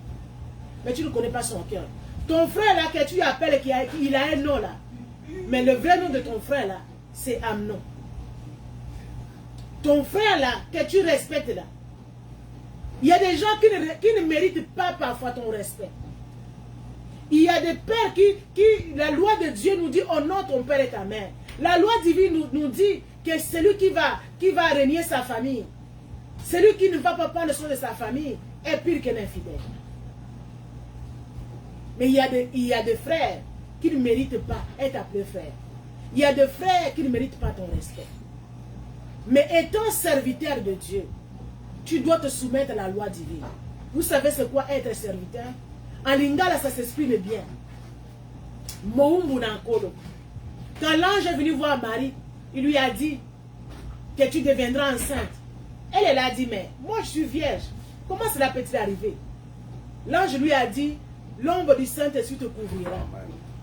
Mais tu ne connais pas son cœur. Ton frère là, que tu appelles, il a un nom là. Mais le vrai nom de ton frère là, c'est Amnon. Ton frère là, que tu respectes là. Il y a des gens qui ne méritent pas parfois ton respect. Il y a des pères la loi de Dieu nous dit honore ton père et ta mère. La loi divine nous dit que celui qui va régner sa famille, celui qui ne va pas prendre soin de sa famille, est pire qu'un infidèle. Mais il y a des frères qui ne méritent pas être appelés frères. Il y a des frères qui ne méritent pas ton respect. Mais étant serviteur de Dieu, tu dois te soumettre à la loi divine. Vous savez c'est quoi être serviteur? En lingala, ça s'exprime bien. Moumbu Nankolo. Quand l'ange est venu voir Marie, il lui a dit que tu deviendras enceinte. Elle a dit, mais moi je suis vierge. Comment cela peut-il arriver? L'ange lui a dit, l'ombre du Saint-Esprit te couvrira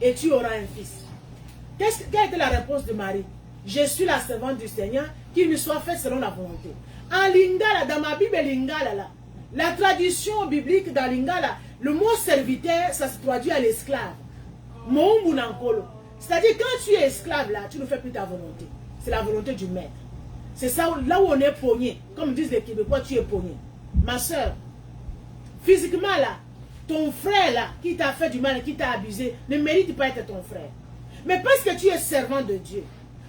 et tu auras un fils. Quelle était la réponse de Marie? Je suis la servante du Seigneur, qu'il me soit fait selon la volonté. En lingala, dans ma Bible lingala, là, la tradition biblique dans lingala, le mot serviteur, ça se traduit à l'esclave. C'est-à-dire, quand tu es esclave, là, tu ne fais plus ta volonté. C'est la volonté du maître. C'est ça, là où on est pogné. Comme disent les Québécois, tu es pogné. Ma soeur, physiquement, là, ton frère, là, qui t'a fait du mal et qui t'a abusé, ne mérite pas être ton frère. Mais parce que tu es servant de Dieu,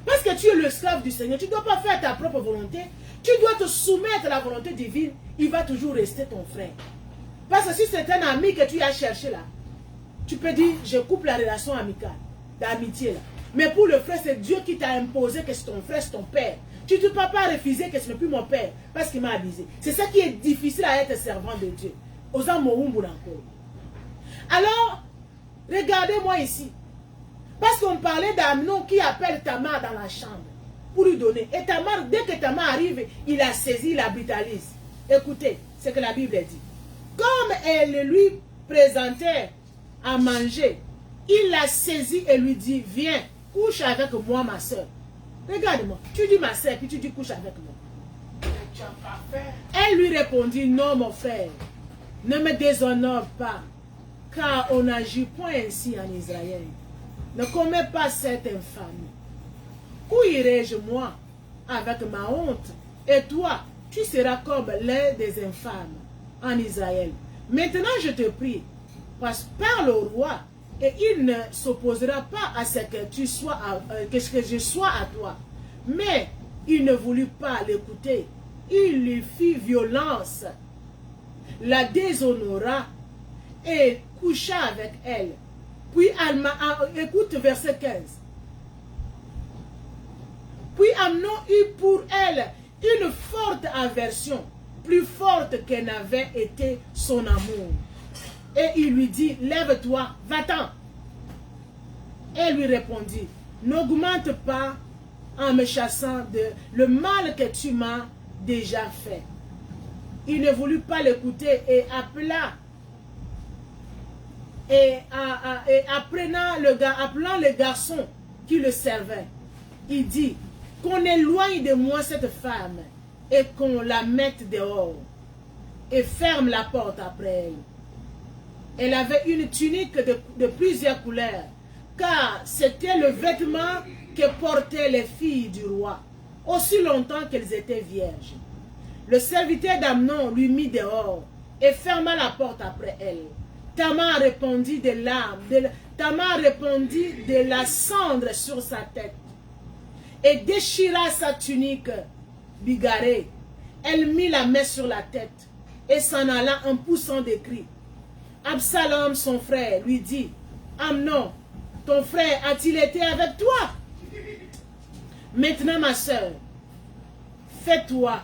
parce que tu es l'esclave du Seigneur, tu ne dois pas faire ta propre volonté. Tu dois te soumettre à la volonté divine. Il va toujours rester ton frère. Parce que si c'est un ami que tu as cherché là, tu peux dire, je coupe la relation amicale, d'amitié là. Mais pour le frère, c'est Dieu qui t'a imposé que c'est ton frère, c'est ton père. Tu ne peux pas refuser que ce n'est plus mon père parce qu'il m'a abusé. C'est ça qui est difficile à être servant de Dieu. Alors, regardez-moi ici. Parce qu'on parlait d'Amnon qui appelle Tamar dans la chambre pour lui donner. Et Tamar, dès que Tamar arrive, il la saisit, il la brutalise. Écoutez ce que la Bible dit. Comme elle lui présentait à manger, il la saisit et lui dit, viens, couche avec moi ma soeur. Regarde-moi, tu dis ma soeur, puis tu dis couche avec moi. Tu n'as pas fait. Elle lui répondit, non mon frère, ne me déshonore pas, car on n'agit point ainsi en Israël. Ne commets pas cette infamie. Où irai-je moi avec ma honte? Et toi, tu seras comme l'un des infâmes en Israël. Maintenant je te prie, parle au roi, et il ne s'opposera pas à ce que tu sois que je sois à toi. Mais il ne voulut pas l'écouter. Il lui fit violence, la déshonora et coucha avec elle. Puis écoute verset 15. Puis Amnon eut pour elle une forte aversion, plus forte que n'avait été son amour. Et il lui dit, lève-toi, va-t'en. Elle lui répondit, n'augmente pas en me chassant de le mal que tu m'as déjà fait. Il ne voulut pas l'écouter et appela. Et appelant le garçon qui le servait, il dit, qu'on éloigne de moi cette femme et qu'on la mette dehors et ferme la porte après elle. Elle avait une tunique de plusieurs couleurs, car c'était le vêtement que portaient les filles du roi, aussi longtemps qu'elles étaient vierges. Le serviteur d'Amnon lui mit dehors et ferma la porte après elle. Tamar répandit des larmes, Tamar répandit de la cendre sur sa tête et déchira sa tunique bigarrée. Elle mit la main sur la tête et s'en alla en poussant des cris. Absalom, son frère, lui dit, Amnon, ton frère a-t-il été avec toi? Maintenant, ma soeur, fais-toi,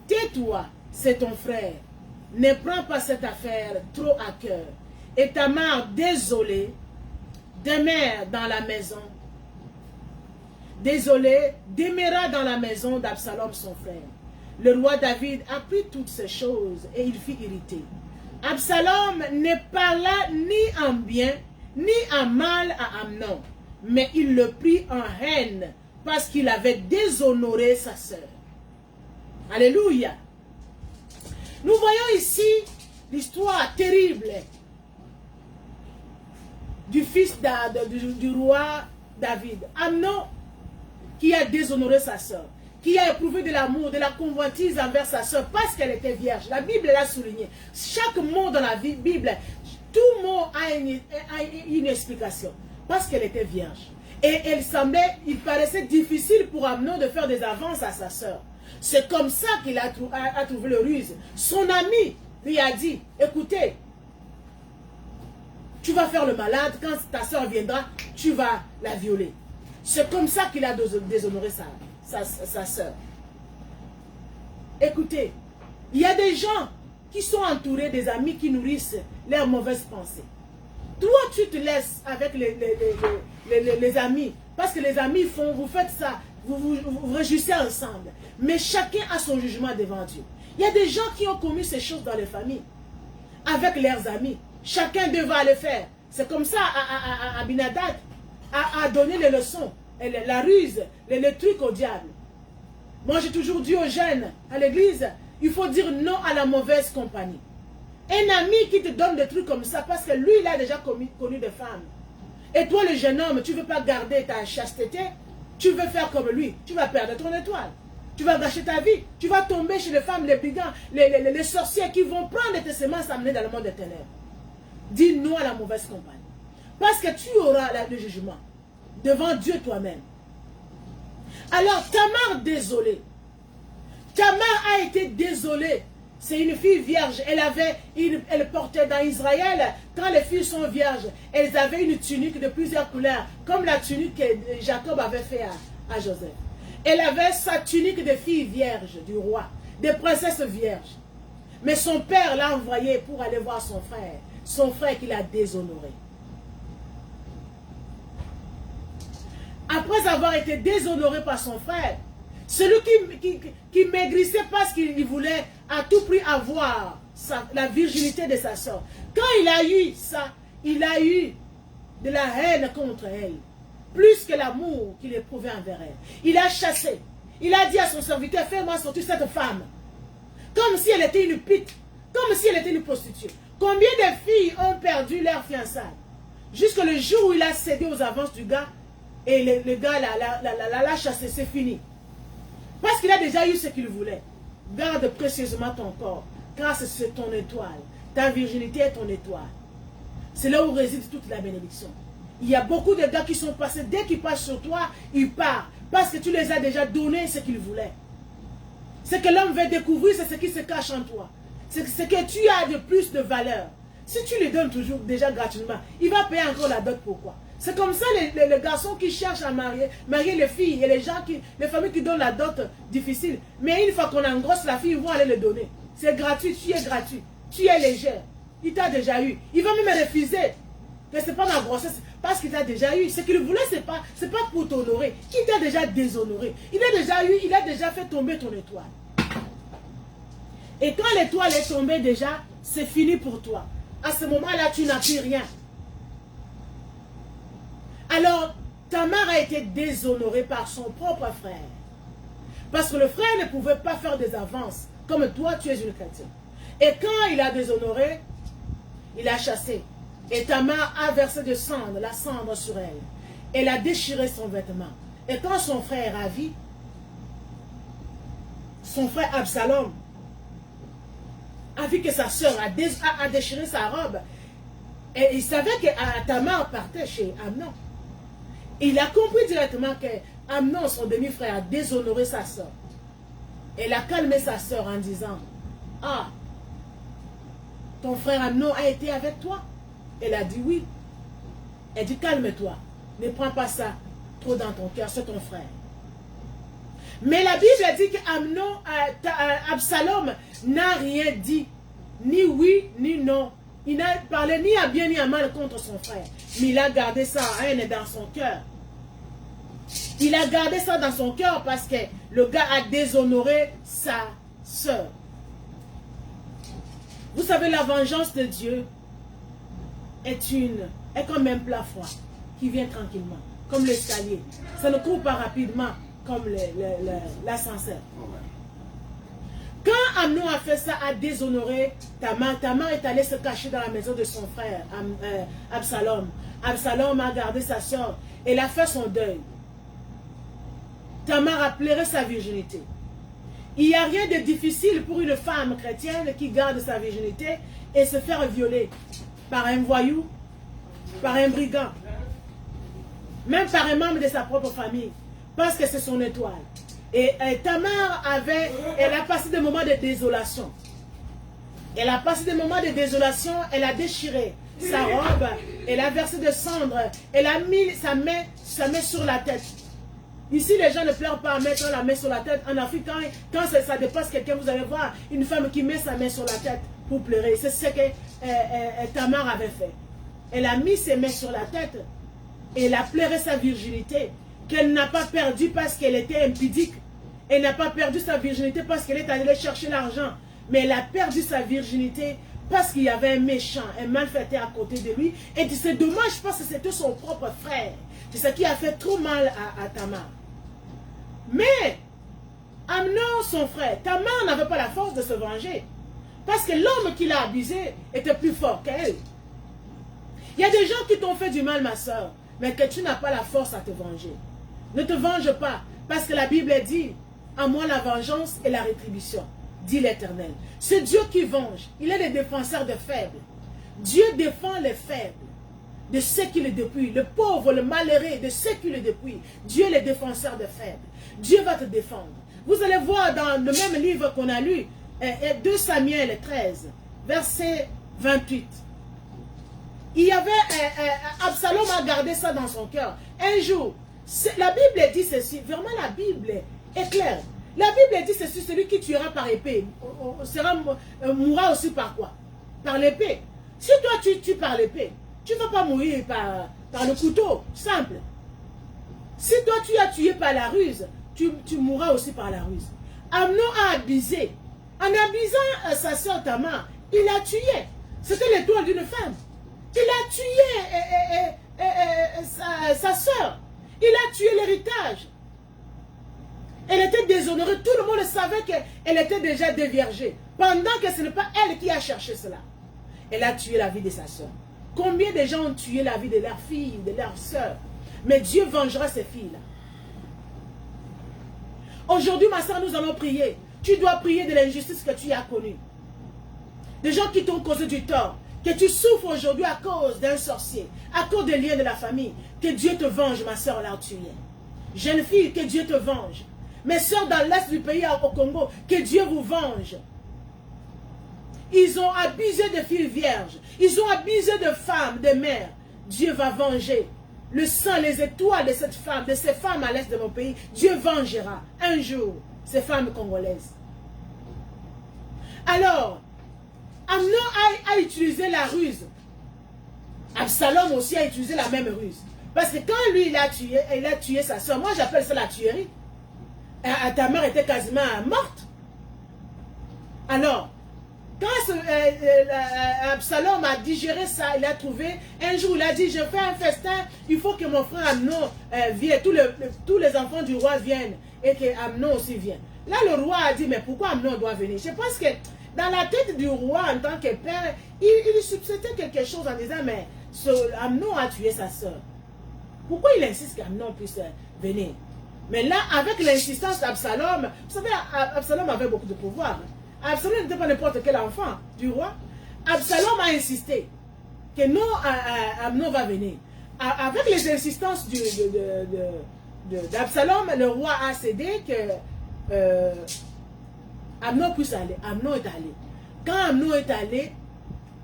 tais-toi, c'est ton frère. Ne prends pas cette affaire trop à cœur. Et Tamar, désolée, demeura dans la maison. Désolée, demeura dans la maison d'Absalom, son frère. Le roi David apprit toutes ces choses et il fut irrité. Absalom ne parla ni en bien, ni en mal à Amnon, mais il le prit en haine parce qu'il avait déshonoré sa sœur. Alléluia. Nous voyons ici l'histoire terrible du fils du roi David. Amnon qui a déshonoré sa sœur, qui a éprouvé de l'amour, de la convoitise envers sa sœur parce qu'elle était vierge. La Bible l'a souligné. Chaque mot dans la Bible, tout mot a une explication. Parce qu'elle était vierge. Et il paraissait difficile pour Amnon de faire des avances à sa sœur. C'est comme ça qu'il a trouvé le ruse. Son ami lui a dit, écoutez, tu vas faire le malade, quand ta soeur viendra, tu vas la violer. C'est comme ça qu'il a déshonoré sa soeur. Écoutez, il y a des gens qui sont entourés des amis qui nourrissent leurs mauvaises pensées. Toi, tu te laisses avec les amis. Parce que les amis vous faites ça, vous réjouissez ensemble. Mais chacun a son jugement devant Dieu. Il y a des gens qui ont commis ces choses dans les familles. Avec leurs amis. Chacun devra le faire. C'est comme ça Abinadab a donné les leçons, la ruse, les trucs au diable. Moi, j'ai toujours dit aux jeunes, à l'église, il faut dire non à la mauvaise compagnie. Un ami qui te donne des trucs comme ça, parce que lui, il a déjà connu des femmes. Et toi, le jeune homme, tu ne veux pas garder ta chasteté, tu veux faire comme lui, tu vas perdre ton étoile. Tu vas gâcher ta vie. Tu vas tomber chez les femmes, les brigands, les sorciers qui vont prendre tes semences amener dans le monde des ténèbres. Dis non à la mauvaise compagnie. Parce que tu auras le jugement devant Dieu toi-même. Alors, Tamar, désolée. Tamar a été désolée. C'est une fille vierge. Elle portait dans Israël, quand les filles sont vierges, elles avaient une tunique de plusieurs couleurs, comme la tunique que Jacob avait fait à Joseph. Elle avait sa tunique de fille vierge du roi, des princesses vierges. Mais son père l'a envoyé pour aller voir son frère qu'il a déshonoré. Après avoir été déshonoré par son frère, celui qui maigrissait parce qu'il voulait à tout prix avoir la virginité de sa soeur. Quand il a eu ça, il a eu de la haine contre elle. Plus que l'amour qu'il éprouvait envers elle. Il a chassé. Il a dit à son serviteur, fais-moi sortir cette femme. Comme si elle était une pute. Comme si elle était une prostituée. Combien de filles ont perdu leur fiançailles? Jusqu'au jour où il a cédé aux avances du gars. Et le gars l'a chassé, c'est fini. Parce qu'il a déjà eu ce qu'il voulait. Garde précieusement ton corps. Car c'est ton étoile. Ta virginité est ton étoile. C'est là où réside toute la bénédiction. Il y a beaucoup de gars qui sont passés, dès qu'ils passent sur toi, ils partent. Parce que tu les as déjà donné ce qu'ils voulaient. Ce que l'homme veut découvrir, c'est ce qui se cache en toi. C'est ce que tu as de plus de valeur. Si tu lui donnes toujours déjà gratuitement, il va payer encore la dot. Pourquoi? C'est comme ça les garçons qui cherchent à marier les filles et les familles qui donnent la dot difficile. Mais une fois qu'on engrosse la fille, ils vont aller le donner. C'est gratuit, tu es gratuit, tu es légère. Il t'a déjà eu. Il va même refuser. Mais ce n'est pas ma grossesse, parce qu'il t'a déjà eu. Ce qu'il voulait, ce n'est pas pour t'honorer. Il t'a déjà déshonoré. Il a déjà fait tomber ton étoile. Et quand l'étoile est tombée déjà, c'est fini pour toi. À ce moment-là, tu n'as plus rien. Alors, Tamar a été déshonorée par son propre frère. Parce que le frère ne pouvait pas faire des avances, comme toi, tu es une chrétienne. Et quand il a déshonoré, il a chassé. Et Tamar a versé de cendre, la cendre sur elle. Elle a déchiré son vêtement. Et quand son frère a vu, son frère Absalom a vu que sa soeur a déchiré sa robe. Et il savait que Tamar partait chez Amnon. Il a compris directement que Amnon, son demi-frère, a déshonoré sa soeur. Elle a calmé sa soeur en disant, « Ah, ton frère Amnon a été avec toi ?» Elle a dit oui. Elle dit, calme-toi. Ne prends pas ça trop dans ton cœur, c'est ton frère. Mais la Bible a dit qu'Absalom n'a rien dit. Ni oui, ni non. Il n'a parlé ni à bien ni à mal contre son frère. Mais il a gardé ça en haine dans son cœur. Il a gardé ça dans son cœur parce que le gars a déshonoré sa soeur. Vous savez, la vengeance de Dieu est comme un plat froid qui vient tranquillement, comme l'escalier. Ça ne court pas rapidement comme l'ascenseur. Quand Amnon a fait ça, a déshonoré Tamar, Tamar est allé se cacher dans la maison de son frère, Absalom. Absalom a gardé sa soeur. Elle a fait son deuil. Tamar a pleuré sa virginité. Il n'y a rien de difficile pour une femme chrétienne qui garde sa virginité et se faire violer par un voyou, par un brigand, même par un membre de sa propre famille, parce que c'est son étoile. Et Tamar elle a passé des moments de désolation. Elle a passé des moments de désolation, elle a déchiré sa robe, elle a versé de cendres, elle a mis sa main sur la tête. Ici, les gens ne pleurent pas en mettant la main sur la tête. En Afrique, quand ça dépasse quelqu'un, vous allez voir une femme qui met sa main sur la tête pour pleurer. C'est ce que Tamar avait fait. Elle a mis ses mains sur la tête et elle a pleuré sa virginité, qu'elle n'a pas perdue parce qu'elle était impudique. Elle n'a pas perdu sa virginité parce qu'elle est allée chercher l'argent. Mais elle a perdu sa virginité parce qu'il y avait un méchant, un malfaiteur à côté de lui. Et c'est dommage parce que c'était son propre frère. C'est ce qui a fait trop mal à Tamar. Mais Amnon, son frère, Tamar n'avait pas la force de se venger. Parce que l'homme qui l'a abusé était plus fort qu'elle. Il y a des gens qui t'ont fait du mal, ma soeur, mais que tu n'as pas la force à te venger. Ne te venge pas, parce que la Bible dit, à moi la vengeance et la rétribution, dit l'Éternel. C'est Dieu qui venge, il est le défenseur des faibles. Dieu défend les faibles, de ceux qui le dépouillent, le pauvre, le malheureux, de ceux qui le dépouillent. Dieu est le défenseur des faibles. Dieu va te défendre. Vous allez voir dans le même livre qu'on a lu, 2 Samuel 13, verset 28. Il y avait, Absalom a gardé ça dans son cœur. Un jour, la Bible dit ceci, vraiment la Bible est claire. La Bible dit ceci, celui qui tuera par épée mourra aussi par quoi? Par l'épée. Si toi tu tues par l'épée, tu ne vas pas mourir par le couteau, simple. Si toi tu as tué par la ruse, tu mourras aussi par la ruse. Amnon a abusé. En abusant sa soeur Tamar, il a tué. C'était l'étoile d'une femme. Il a tué sa soeur. Il a tué l'héritage. Elle était déshonorée. Tout le monde savait qu'elle était déjà déviergée. Pendant que ce n'est pas elle qui a cherché cela. Elle a tué la vie de sa soeur. Combien de gens ont tué la vie de leurs filles, de leurs soeurs? Mais Dieu vengera ces filles-là. Aujourd'hui, ma soeur, nous allons prier. Tu dois prier de l'injustice que tu as connue. Des gens qui t'ont causé du tort. Que tu souffres aujourd'hui à cause d'un sorcier. À cause des liens de la famille. Que Dieu te venge, ma soeur, là où tu es. Jeune fille, que Dieu te venge. Mes soeurs dans l'est du pays, au Congo, que Dieu vous venge. Ils ont abusé de filles vierges. Ils ont abusé de femmes, de mères. Dieu va venger. Le sang, les étoiles de cette femme, de ces femmes à l'est de mon pays, Dieu vengera un jour ces femmes congolaises. Alors, Amnon a utilisé la ruse. Absalom aussi a utilisé la même ruse. Parce que quand lui, il a tué sa soeur, moi j'appelle ça la tuerie. Tamar était quasiment morte. Alors, quand Absalom a digéré ça, il a trouvé, un jour il a dit, je fais un festin, il faut que mon frère Amnon vienne, tous les enfants du roi viennent, et que Amnon aussi vienne. Là le roi a dit, mais pourquoi Amnon doit venir? Je pense que dans la tête du roi en tant que père, il subsistait quelque chose en disant, mais Amnon a tué sa soeur. Pourquoi il insiste qu'Amnon puisse venir? Mais là, avec l'insistance d'Absalom, vous savez, Absalom avait beaucoup de pouvoir. Absalom n'était pas n'importe quel enfant du roi. Absalom a insisté que non, Amnon va venir. Avec les insistances d'Absalom, le roi a cédé que Amnon puisse aller. Amnon est allé. Quand Amnon est allé,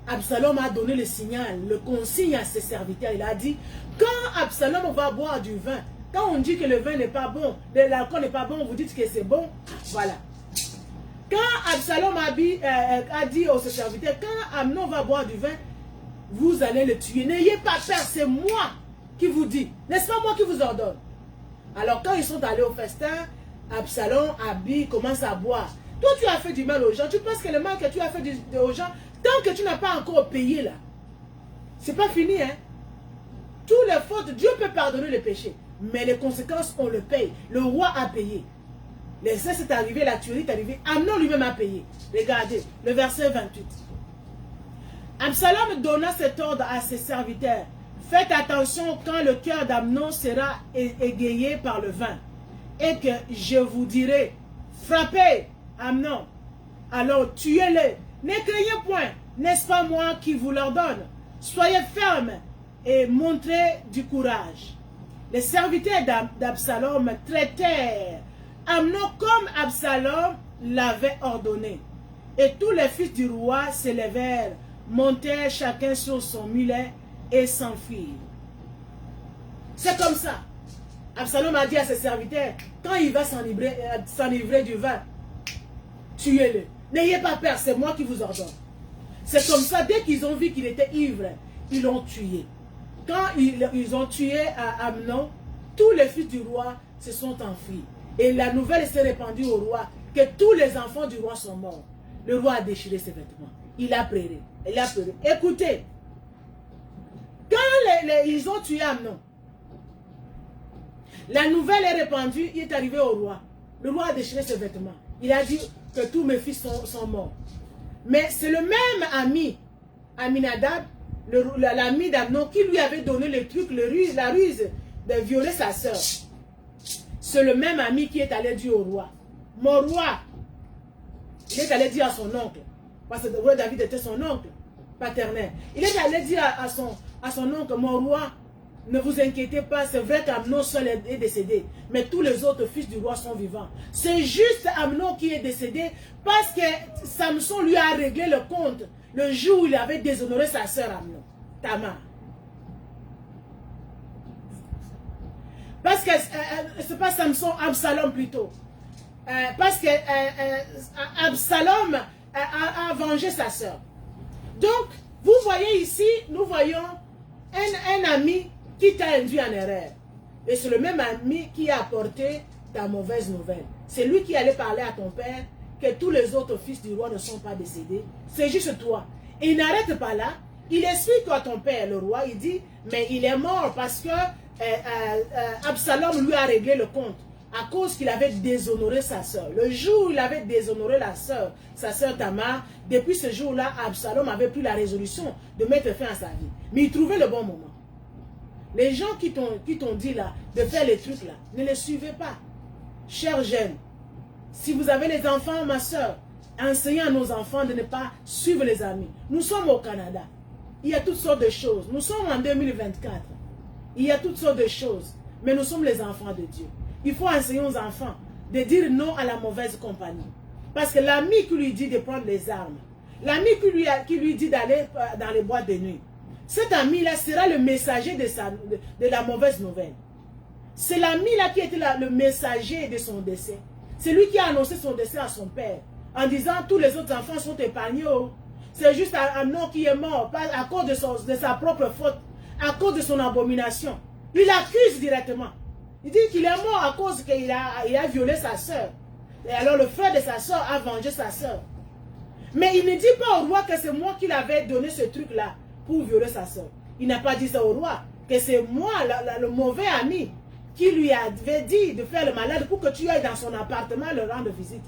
Absalom a donné le signal, le consigne à ses serviteurs. Il a dit, quand Absalom va boire du vin, quand on dit que le vin n'est pas bon, l'alcool n'est pas bon, vous dites que c'est bon, voilà. Quand Absalom a dit aux serviteurs, quand Amnon va boire du vin, vous allez le tuer. N'ayez pas peur, c'est moi qui vous dis. N'est-ce pas moi qui vous ordonne? Alors quand ils sont allés au festin, Absalom commence à boire. Toi tu as fait du mal aux gens. Tu penses que le mal que tu as fait aux gens, tant que tu n'as pas encore payé là, c'est pas fini, hein. Toutes les fautes, Dieu peut pardonner les péchés. Mais les conséquences, on le paye. Le roi a payé. L'inceste est arrivé, la tuerie est arrivée. Amnon lui-même a payé. Regardez, le verset 28. Absalom donna cet ordre à ses serviteurs. Faites attention quand le cœur d'Amnon sera égayé par le vin. Et que je vous dirai, frappez Amnon. Alors tuez-le. Ne craignez point. N'est-ce pas moi qui vous l'ordonne? Soyez fermes et montrez du courage. Les serviteurs d'Absalom traitèrent Amnon comme Absalom l'avait ordonné. Et tous les fils du roi s'élevèrent montèrent chacun sur son mulet et s'enfuirent. C'est comme ça. Absalom a dit à ses serviteurs, quand il va s'enivrer du vin, tuez-le. N'ayez pas peur, c'est moi qui vous ordonne. C'est comme ça, dès qu'ils ont vu qu'il était ivre, ils l'ont tué. Quand ils ont tué Amnon, tous les fils du roi se sont enfuis. Et la nouvelle s'est répandue au roi que tous les enfants du roi sont morts. Le roi a déchiré ses vêtements. Il a pleuré. Il a pleuré. Écoutez, quand ils ont tué Amnon, la nouvelle est répandue, il est arrivé au roi. Le roi a déchiré ses vêtements. Il a dit que tous mes fils sont morts. Mais c'est le même ami, Aminadab, l'ami d'Amnon, qui lui avait donné le truc, la ruse de violer sa soeur. C'est le même ami qui est allé dire au roi, mon roi, il est allé dire à son oncle, parce que le roi David était son oncle paternel. Il est allé dire à son oncle, mon roi, ne vous inquiétez pas, c'est vrai qu'Amnon seul est décédé, mais tous les autres fils du roi sont vivants. C'est juste Amnon qui est décédé parce que Samson lui a réglé le compte le jour où il avait déshonoré sa sœur Amnon, Tamar. Parce que, c'est pas Samson, Absalom plutôt. Parce que Absalom a vengé sa sœur. Donc, vous voyez ici, nous voyons un ami qui t'a induit en erreur. Et c'est le même ami qui a apporté ta mauvaise nouvelle. C'est lui qui allait parler à ton père que tous les autres fils du roi ne sont pas décédés. C'est juste toi. Et il n'arrête pas là. Il explique à ton père, le roi, il dit, mais il est mort parce que Absalom lui a réglé le compte à cause qu'il avait déshonoré sa soeur. Le jour où il avait déshonoré sa soeur Tamar, depuis ce jour-là, Absalom avait pris la résolution de mettre fin à sa vie. Mais il trouvait le bon moment. Les gens qui t'ont dit là, de faire les trucs là, ne les suivez pas. Chers jeunes, si vous avez les enfants, ma soeur, enseignez à nos enfants de ne pas suivre les amis. Nous sommes au Canada. Il y a toutes sortes de choses. Nous sommes en 2024. Il y a toutes sortes de choses. Mais nous sommes les enfants de Dieu. Il faut enseigner aux enfants de dire non à la mauvaise compagnie. Parce que l'ami qui lui dit de prendre les armes, l'ami qui lui dit d'aller dans les boîtes de nuit, cet ami-là sera le messager de la mauvaise nouvelle. C'est l'ami-là qui était le messager de son décès. C'est lui qui a annoncé son décès à son père. En disant tous les autres enfants sont épargnés. C'est juste Amnon qui est mort à cause de sa propre faute, à cause de son abomination. Il l'accuse directement. Il dit qu'il est mort à cause qu'il a violé sa soeur. Et alors le frère de sa soeur a vengé sa soeur. Mais il ne dit pas au roi que c'est moi qui l'avais donné ce truc-là pour violer sa soeur. Il n'a pas dit ça au roi, que c'est moi, le mauvais ami, qui lui avait dit de faire le malade pour que tu ailles dans son appartement le rendre visite.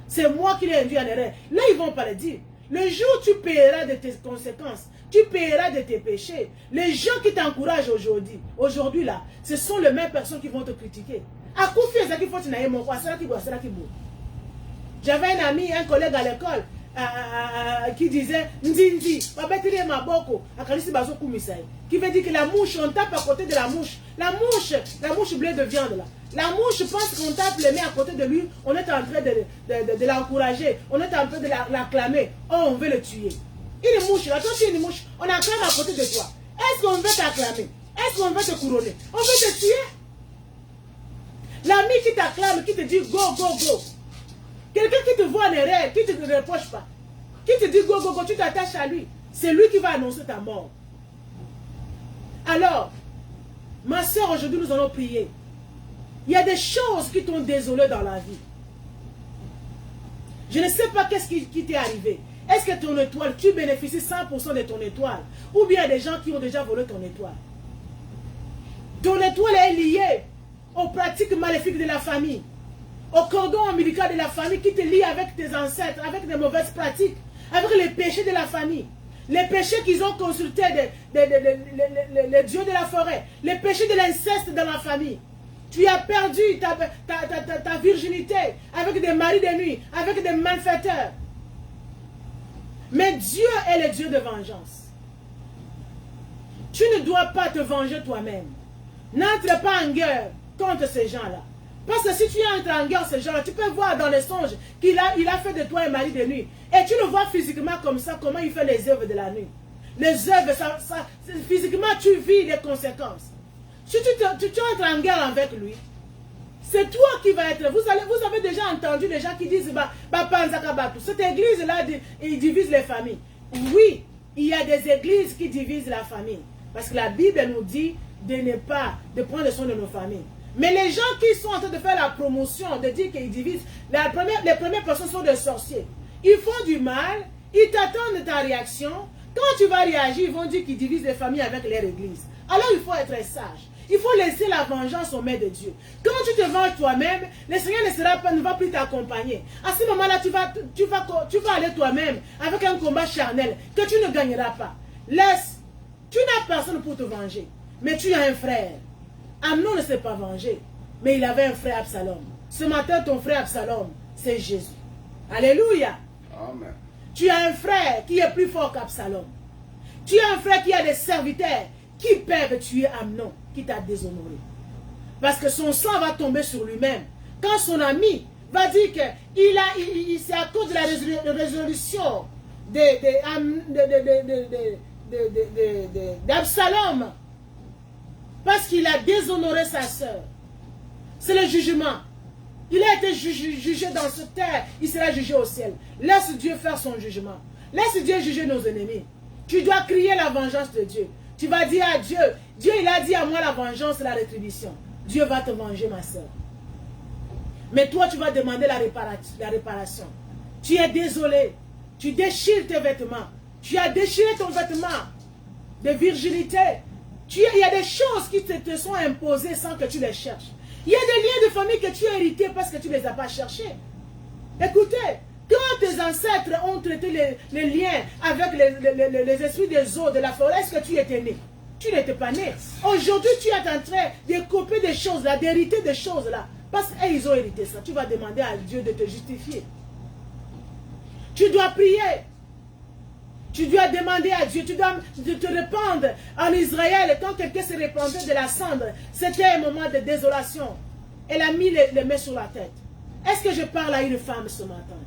C'est moi qui l'ai induit en erreur. Là, ils ne vont pas le dire. Le jour où tu paieras de tes conséquences, tu paieras de tes péchés. Les gens qui t'encouragent aujourd'hui là, ce sont les mêmes personnes qui vont te critiquer. J'avais un ami, un collègue à l'école qui disait Ndindi, qui veut dire que la mouche, on tape à côté de la mouche. La mouche bleue de viande là. La mouche pense qu'on tape les mains à côté de lui, on est en train de l'encourager, on est en train de l'acclamer. Oh, on veut le tuer. Une mouche, là, toi tu es une mouche, on acclame à côté de toi. Est-ce qu'on veut t'acclamer? Est-ce qu'on veut te couronner? On veut te tuer. L'ami qui t'acclame, qui te dit go, go, go. Quelqu'un qui te voit en erreur, qui ne te reproche pas, qui te dit go, go, go, tu t'attaches à lui. C'est lui qui va annoncer ta mort. Alors, ma soeur, aujourd'hui nous allons prier. Il y a des choses qui t'ont désolé dans la vie. Je ne sais pas qu'est-ce qui t'est arrivé. Est-ce que ton étoile, tu bénéficies 100% de ton étoile? Ou bien il y a des gens qui ont déjà volé ton étoile? Ton étoile est liée aux pratiques maléfiques de la famille, au cordon ombilical de la famille qui te lie avec tes ancêtres, avec des mauvaises pratiques, avec les péchés de la famille. Les péchés qu'ils ont consultés les dieux de la forêt, les péchés de l'inceste dans la famille. Tu as perdu ta virginité avec des maris de nuit, avec des malfaiteurs. Mais Dieu est le Dieu de vengeance. Tu ne dois pas te venger toi-même. N'entre pas en guerre contre ces gens-là. Parce que si tu entres en guerre, ce genre, tu peux voir dans les songes qu'il a fait de toi un mari de nuit. Et tu le vois physiquement comme ça, comment il fait les œuvres de la nuit. Les œuvres, physiquement, tu vis les conséquences. Si tu entres en guerre avec lui, c'est toi qui vas être. Vous avez déjà entendu les gens qui disent cette église-là, il divise les familles. Oui, il y a des églises qui divisent la famille. Parce que la Bible nous dit de prendre soin de nos familles. Mais les gens qui sont en train de faire la promotion, de dire qu'ils divisent, les premières personnes sont des sorciers. Ils font du mal, ils t'attendent ta réaction. Quand tu vas réagir, ils vont dire qu'ils divisent les familles avec leur église. Alors il faut être sage. Il faut laisser la vengeance aux mains de Dieu. Quand tu te venges toi-même, le Seigneur ne va plus t'accompagner. À ce moment-là, tu vas aller toi-même avec un combat charnel que tu ne gagneras pas. Laisse. Tu n'as personne pour te venger. Mais tu as un frère. Amnon ne s'est pas vengé. Mais il avait un frère Absalom. Ce matin, ton frère Absalom, c'est Jésus. Alléluia. Amen. Tu as un frère qui est plus fort qu'Absalom. Tu as un frère qui a des serviteurs qui peuvent tuer Amnon, qui t'a déshonoré. Parce que son sang va tomber sur lui-même. Quand son ami va dire que c'est à cause de la résolution d'Absalom, parce qu'il a déshonoré sa sœur. C'est le jugement. Il a été jugé dans cette terre, il sera jugé au ciel. Laisse Dieu faire son jugement. Laisse Dieu juger nos ennemis. Tu dois crier la vengeance de Dieu. Tu vas dire à Dieu, Dieu il a dit à moi la vengeance et la rétribution. Dieu va te venger, ma soeur. Mais toi tu vas demander la réparation. Tu es désolé. Tu déchires tes vêtements. Tu as déchiré ton vêtement de virginité. Il y a des choses qui te sont imposées sans que tu les cherches. Il y a des liens de famille que tu as hérités parce que tu ne les as pas cherchés. Écoutez, quand tes ancêtres ont traité les liens avec les esprits des eaux de la forêt, est-ce que tu étais né? Tu n'étais pas né. Aujourd'hui, tu es en train de copier des choses là, d'hériter des choses là. Parce qu'ils ont hérité ça. Tu vas demander à Dieu de te justifier. Tu dois prier. Tu dois demander à Dieu, tu dois te répandre. En Israël, quand quelqu'un se répandait de la cendre, c'était un moment de désolation. Elle a mis les mains sur la tête. Est-ce que je parle à une femme ce matin?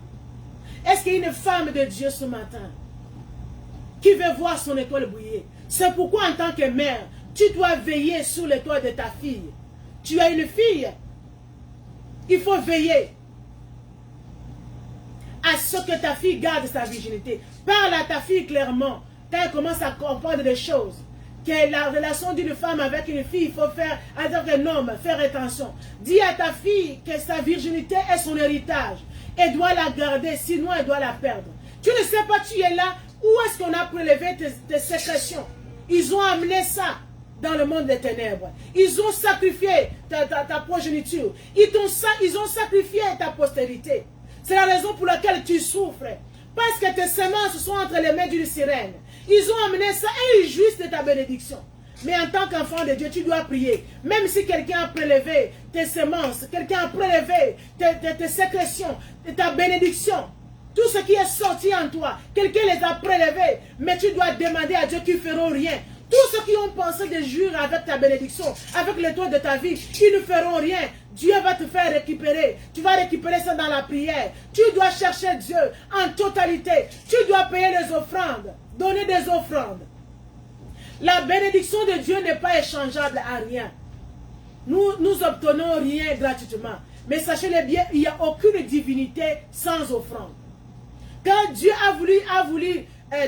Est-ce qu'il y a une femme de Dieu ce matin qui veut voir son étoile briller? C'est pourquoi en tant que mère, tu dois veiller sur l'étoile de ta fille. Tu as une fille, il faut veiller à ce que ta fille garde sa virginité. Parle à ta fille clairement. Quand elle commence à comprendre des choses, que la relation d'une femme avec une fille, il faut faire, avec un homme, faire attention. Dis à ta fille que sa virginité est son héritage. Elle doit la garder, sinon elle doit la perdre. Tu ne sais pas, tu es là, où est-ce qu'on a prélevé tes sécrétions? Ils ont amené ça dans le monde des ténèbres. Ils ont sacrifié ta progéniture. Ils ont sacrifié ta postérité. C'est la raison pour laquelle tu souffres. Parce que tes semences sont entre les mains d'une sirène. Ils ont amené ça et ils jouissent de ta bénédiction. Mais en tant qu'enfant de Dieu, tu dois prier. Même si quelqu'un a prélevé tes semences, quelqu'un a prélevé tes sécrétions, ta bénédiction, tout ce qui est sorti en toi, quelqu'un les a prélevés, mais tu dois demander à Dieu qu'ils ne feront rien. Tous ceux qui ont pensé de jurer avec ta bénédiction, avec l'étoile de ta vie, ils ne feront rien. Dieu va te faire récupérer. Tu vas récupérer ça dans la prière. Tu dois chercher Dieu en totalité. Tu dois payer les offrandes. Donner des offrandes. La bénédiction de Dieu n'est pas échangeable à rien. Nous obtenons rien gratuitement. Mais sachez-le bien, il n'y a aucune divinité sans offrande. Quand Dieu a voulu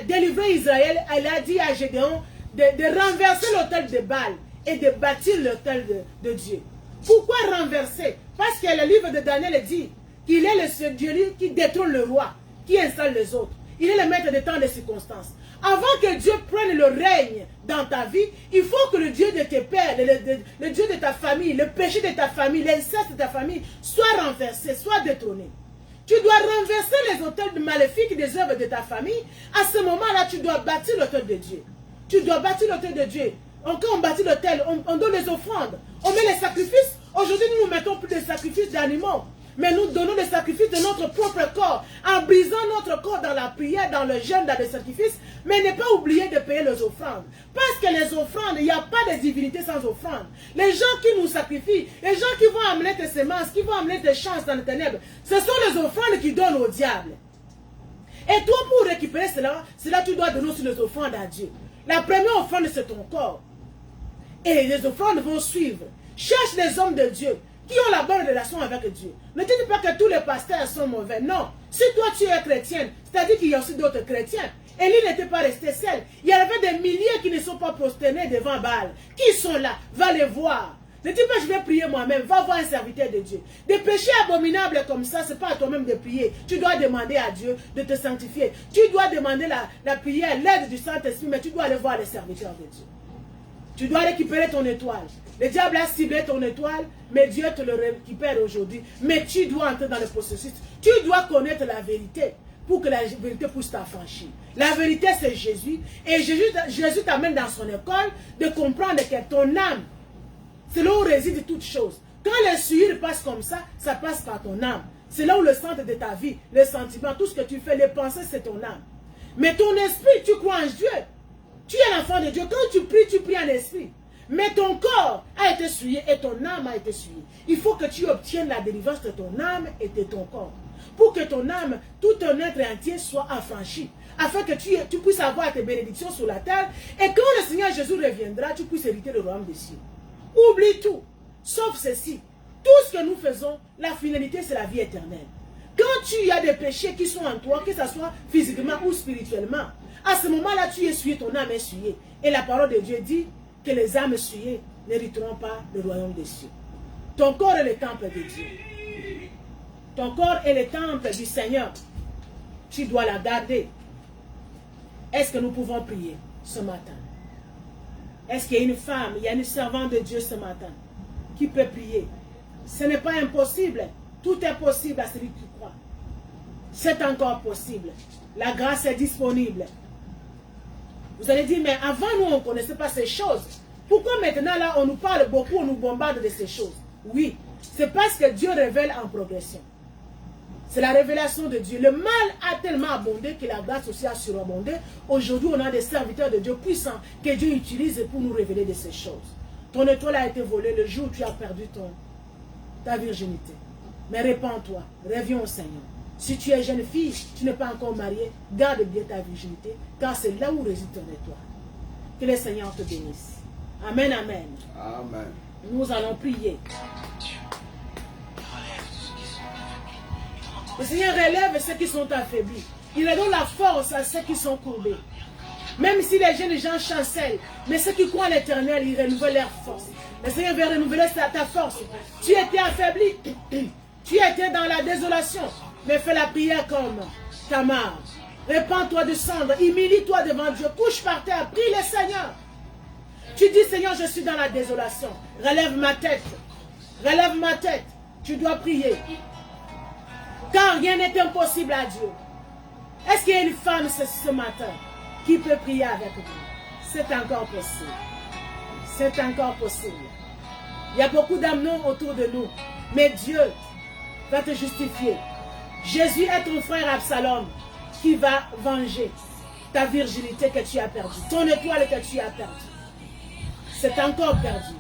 délivrer Israël, il a dit à Gédéon de renverser l'autel de Baal et de bâtir l'autel de Dieu. Pourquoi renverser? Parce que le livre de Daniel dit qu'il est le Dieu qui détrône le roi, qui installe les autres. Il est le maître de temps et des circonstances. Avant que Dieu prenne le règne dans ta vie, il faut que le Dieu de tes pères, le Dieu de ta famille, le péché de ta famille, l'inceste de ta famille soit renversé, soit détrôné. Tu dois renverser les autels maléfiques des œuvres de ta famille. À ce moment-là, tu dois bâtir l'autel de Dieu. Tu dois bâtir l'autel de Dieu. Quand on bâtit l'autel, on donne les offrandes. On met les sacrifices. Aujourd'hui, nous mettons plus de sacrifices d'animaux. mais nous donnons des sacrifices de notre propre corps, en brisant notre corps dans la prière, dans le jeûne, dans les sacrifices, mais ne pas oublier de payer les offrandes. Parce que les offrandes, il n'y a pas de divinité sans offrande. Les gens qui nous sacrifient, les gens qui vont amener tes semences, qui vont amener tes chances dans les ténèbres, ce sont les offrandes qui donnent au diable. Et toi, pour récupérer cela, tu dois donner aussi les offrandes à Dieu. La première offrande, c'est ton corps. Et les offrandes vont suivre. Cherche les hommes de Dieu qui ont la bonne relation avec Dieu. Ne dis pas que tous les pasteurs sont mauvais. Non. Si toi tu es chrétienne, c'est-à-dire qu'il y a aussi d'autres chrétiens. Élie n'était pas resté seul. Il y avait des milliers qui ne sont pas prosternés devant Baal. Qui sont là? Va les voir. Ne dis pas je vais prier moi-même. Va voir un serviteur de Dieu. Des péchés abominables comme ça, ce n'est pas à toi-même de prier. Tu dois demander à Dieu de te sanctifier. Tu dois demander la prière, l'aide du Saint-Esprit, mais tu dois aller voir les serviteurs de Dieu. Tu dois récupérer ton étoile. Le diable a ciblé ton étoile, mais Dieu te le récupère aujourd'hui. Mais tu dois entrer dans le processus. Tu dois connaître la vérité pour que la vérité puisse t'affranchir. La vérité, c'est Jésus. Et Jésus t'amène dans son école de comprendre que ton âme, c'est là où réside toute chose. Quand les suirs passent comme ça passe par ton âme. C'est là où le centre de ta vie, les sentiments, tout ce que tu fais, les pensées, c'est ton âme. Mais ton esprit, tu crois en Dieu. Tu es l'enfant de Dieu. Quand tu pries en esprit. Mais ton corps a été souillé et ton âme a été souillée. Il faut que tu obtiennes la délivrance de ton âme et de ton corps. Pour que ton âme, tout ton être entier soit affranchi. Afin que tu puisses avoir tes bénédictions sur la terre. Et quand le Seigneur Jésus reviendra, tu puisses hériter le royaume des cieux. Oublie tout. Sauf ceci. Tout ce que nous faisons, la finalité, c'est la vie éternelle. Quand tu as des péchés qui sont en toi, que ce soit physiquement ou spirituellement, à ce moment-là, tu es souillé, ton âme est souillée. Et la parole de Dieu dit que les âmes souillées n'hériteront pas le royaume des cieux. Ton corps est le temple de Dieu. Ton corps est le temple du Seigneur. Tu dois la garder. Est-ce que nous pouvons prier ce matin? Est-ce qu'il y a une femme, il y a une servante de Dieu ce matin qui peut prier? Ce n'est pas impossible. Tout est possible à celui qui croit. C'est encore possible. La grâce est disponible. Vous allez dire, mais avant nous, on ne connaissait pas ces choses. Pourquoi maintenant, là, on nous parle beaucoup, on nous bombarde de ces choses? Oui, c'est parce que Dieu révèle en progression. C'est la révélation de Dieu. Le mal a tellement abondé que la grâce aussi a surabondé. Aujourd'hui, on a des serviteurs de Dieu puissants que Dieu utilise pour nous révéler de ces choses. Ton étoile a été volée le jour où tu as perdu ta virginité. Mais répands-toi, reviens au Seigneur. Si tu es jeune fille, tu n'es pas encore mariée, garde bien ta virginité, car c'est là où réside ton étoile. Que le Seigneur te bénisse. Amen, amen. Amen. Nous allons prier. Le Seigneur relève ceux qui sont affaiblis. Il donne la force à ceux qui sont courbés. Même si les jeunes gens chancellent, mais ceux qui croient à l'éternel, ils renouvellent leur force. Le Seigneur veut renouveler ta force. Tu étais affaibli, tu étais dans la désolation, mais fais la prière comme Tamar. Répands-toi de cendre, humilie-toi devant Dieu, couche par terre, prie le Seigneur. Tu dis, Seigneur, je suis dans la désolation. Relève ma tête. Relève ma tête. Tu dois prier. Car rien n'est impossible à Dieu. Est-ce qu'il y a une femme ce matin qui peut prier avec vous? C'est encore possible. C'est encore possible. Il y a beaucoup d'amnons autour de nous. Mais Dieu va te justifier. Jésus est ton frère Absalom qui va venger ta virginité que tu as perdue. Ton étoile que tu as perdue. C'est encore perdu.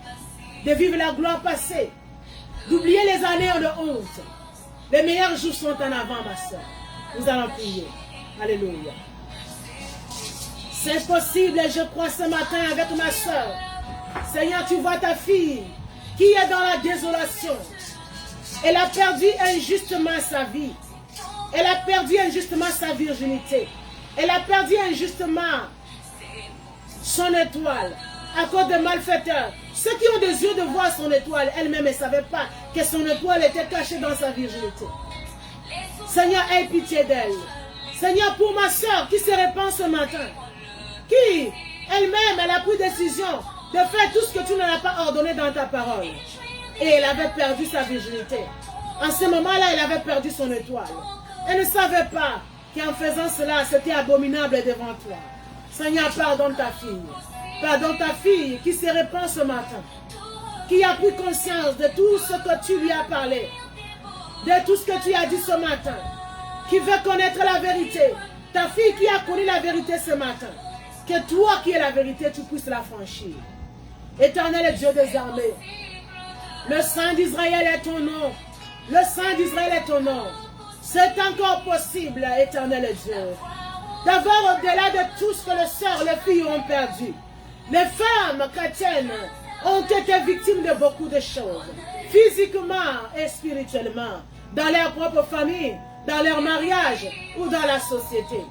De vivre la gloire passée. D'oublier les années de honte. Les meilleurs jours sont en avant, ma soeur. Nous allons prier. Alléluia. C'est possible, je crois, ce matin avec ma soeur. Seigneur, tu vois ta fille qui est dans la désolation. Elle a perdu injustement sa vie. Elle a perdu injustement sa virginité. Elle a perdu injustement son étoile à cause de malfaiteurs. Ceux qui ont des yeux de voir son étoile, elle-même ne savait pas que son étoile était cachée dans sa virginité. Seigneur, aie pitié d'elle. Seigneur, pour ma soeur qui se répand ce matin, qui elle-même, elle a pris décision de faire tout ce que tu n'as pas ordonné dans ta parole. Et elle avait perdu sa virginité. En ce moment-là, elle avait perdu son étoile. Elle ne savait pas qu'en faisant cela, c'était abominable devant toi. Seigneur, pardonne ta fille. Pardonne ta fille qui se répand ce matin. Qui a pris conscience de tout ce que tu lui as parlé. de tout ce que tu as dit ce matin, qui veut connaître la vérité, ta fille qui a connu la vérité ce matin, que toi qui es la vérité, tu puisses la franchir. Éternel Dieu des armées, le Saint d'Israël est ton nom. Le Saint d'Israël est ton nom. C'est encore possible, éternel Dieu, d'avoir au-delà de tout ce que les sœurs, les filles ont perdu. Les femmes chrétiennes ont été victimes de beaucoup de choses, physiquement et spirituellement, dans leur propre famille, dans leur mariage ou dans la société.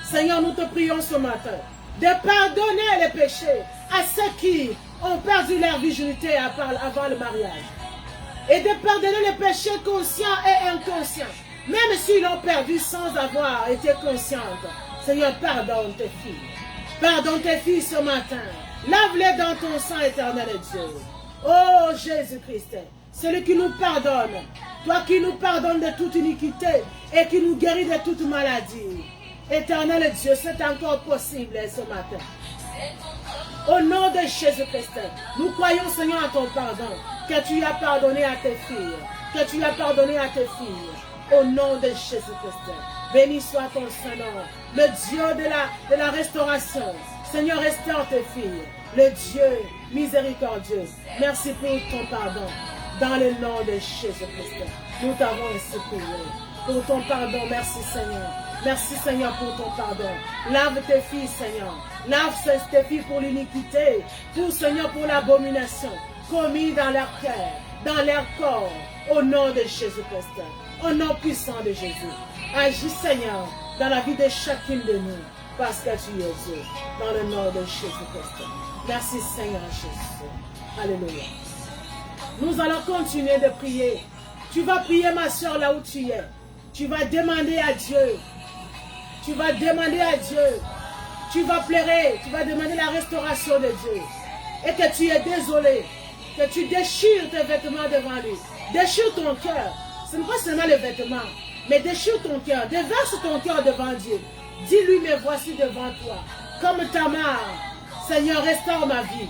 Seigneur, nous te prions ce matin de pardonner les péchés à ceux qui ont perdu leur virginité avant le mariage. Et de pardonner les péchés conscients et inconscients, même s'ils l'ont perdu sans avoir été conscientes. Seigneur, pardonne tes filles. Pardonne tes filles ce matin. Lave-les dans ton sang, éternel Dieu. Oh Jésus-Christ, celui qui nous pardonne, toi qui nous pardonnes de toute iniquité et qui nous guérit de toute maladie. Éternel Dieu, c'est encore possible ce matin. Au nom de Jésus-Christ, nous croyons, Seigneur, à ton pardon, que tu as pardonné à tes filles, que tu as pardonné à tes filles. Au nom de Jésus-Christ, béni soit ton Saint-Nom, le Dieu de la restauration. Seigneur, restaure tes filles, le Dieu miséricordieux. Merci pour ton pardon. Dans le nom de Jésus-Christ, nous t'avons ainsi prié. Pour ton pardon, merci Seigneur. Merci Seigneur pour ton pardon. Lave tes filles, Seigneur. Lave tes filles pour l'iniquité, pour Seigneur, pour l'abomination commis dans leur cœur, dans leur corps, au nom de Jésus-Christ. Au nom puissant de Jésus. Agis Seigneur dans la vie de chacune de nous, parce que tu es Dieu, dans le nom de Jésus-Christ. Merci Seigneur Jésus. Alléluia. Nous allons continuer de prier. Tu vas prier ma soeur là où tu es. Tu vas demander à Dieu. Tu vas demander à Dieu. Tu vas pleurer. Tu vas demander la restauration de Dieu. Et que tu es désolé. Que tu déchires tes vêtements devant lui. Déchire ton cœur. Ce n'est pas seulement les vêtements. Mais déchire ton cœur. Déverse ton cœur devant Dieu. Dis-lui, mais voici devant toi. Comme Tamar. Seigneur, restaure ma vie.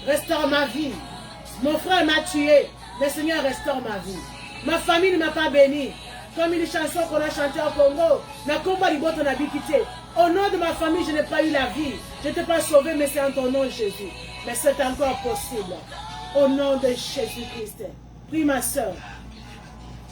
Restaure ma vie. Mon frère m'a tué. Mais Seigneur, restaure ma vie. Ma famille ne m'a pas béni. Comme une chanson qu'on a chantée au Congo. Mais combat du on a quitté. Au nom de ma famille, je n'ai pas eu la vie. Je ne t'ai pas sauvé, mais c'est en ton nom, Jésus. Mais c'est encore possible. Au nom de Jésus-Christ. Prie ma soeur.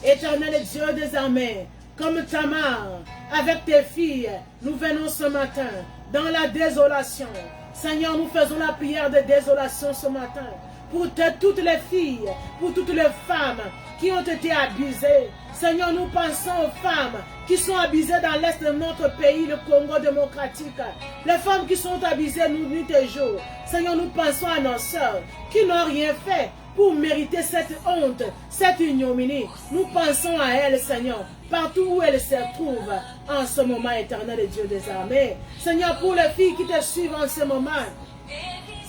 Éternel Dieu des armées, comme Tamar, avec tes filles, nous venons ce matin dans la désolation. Seigneur, nous faisons la prière de désolation ce matin. Pour toutes les filles, pour toutes les femmes qui ont été abusées. Seigneur, nous pensons aux femmes qui sont abusées dans l'est de notre pays, le Congo démocratique. Les femmes qui sont abusées nuit et jour. Seigneur, nous pensons à nos sœurs qui n'ont rien fait pour mériter cette honte, cette ignominie. Nous pensons à elles, Seigneur, partout où elles se trouvent en ce moment, éternel et Dieu des armées. Seigneur, pour les filles qui te suivent en ce moment,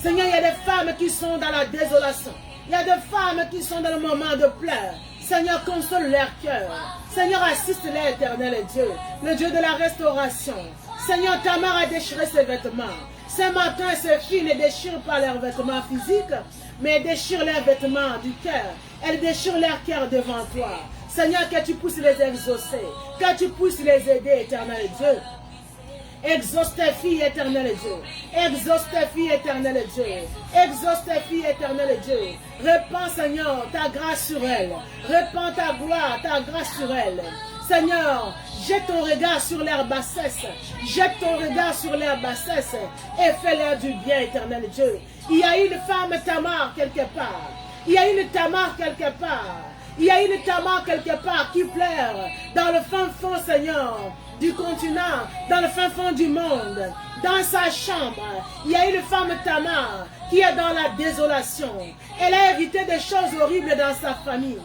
Seigneur, il y a des femmes qui sont dans la désolation. Il y a des femmes qui sont dans le moment de pleurs. Seigneur, console leur cœur. Seigneur, assiste-les, éternel Dieu, le Dieu de la restauration. Seigneur, Tamar a déchiré ses vêtements. Ce matin, ces filles ne déchirent pas leurs vêtements physiques, mais elles déchirent leurs vêtements du cœur. Elles déchirent leur cœur devant toi. Seigneur, que tu puisses les exaucer, que tu puisses les aider, éternel Dieu. Exauce tes filles, éternel Dieu. Exauce tes filles, éternel Dieu. Exauce tes filles, éternel Dieu. Répands, Seigneur, ta grâce sur elles. Répands ta gloire, ta grâce sur elles. Seigneur, jette ton regard sur leur bassesse. Jette ton regard sur leur bassesse et fais-leur du bien, éternel Dieu. Il y a une femme Tamar quelque part. Il y a une Tamar quelque part. Il y a une Tamar quelque part qui pleure dans le fin fond, Seigneur, du continent, dans le fin fond du monde, dans sa chambre. Il y a une femme Tamar qui est dans la désolation. Elle a hérité des choses horribles dans sa famille.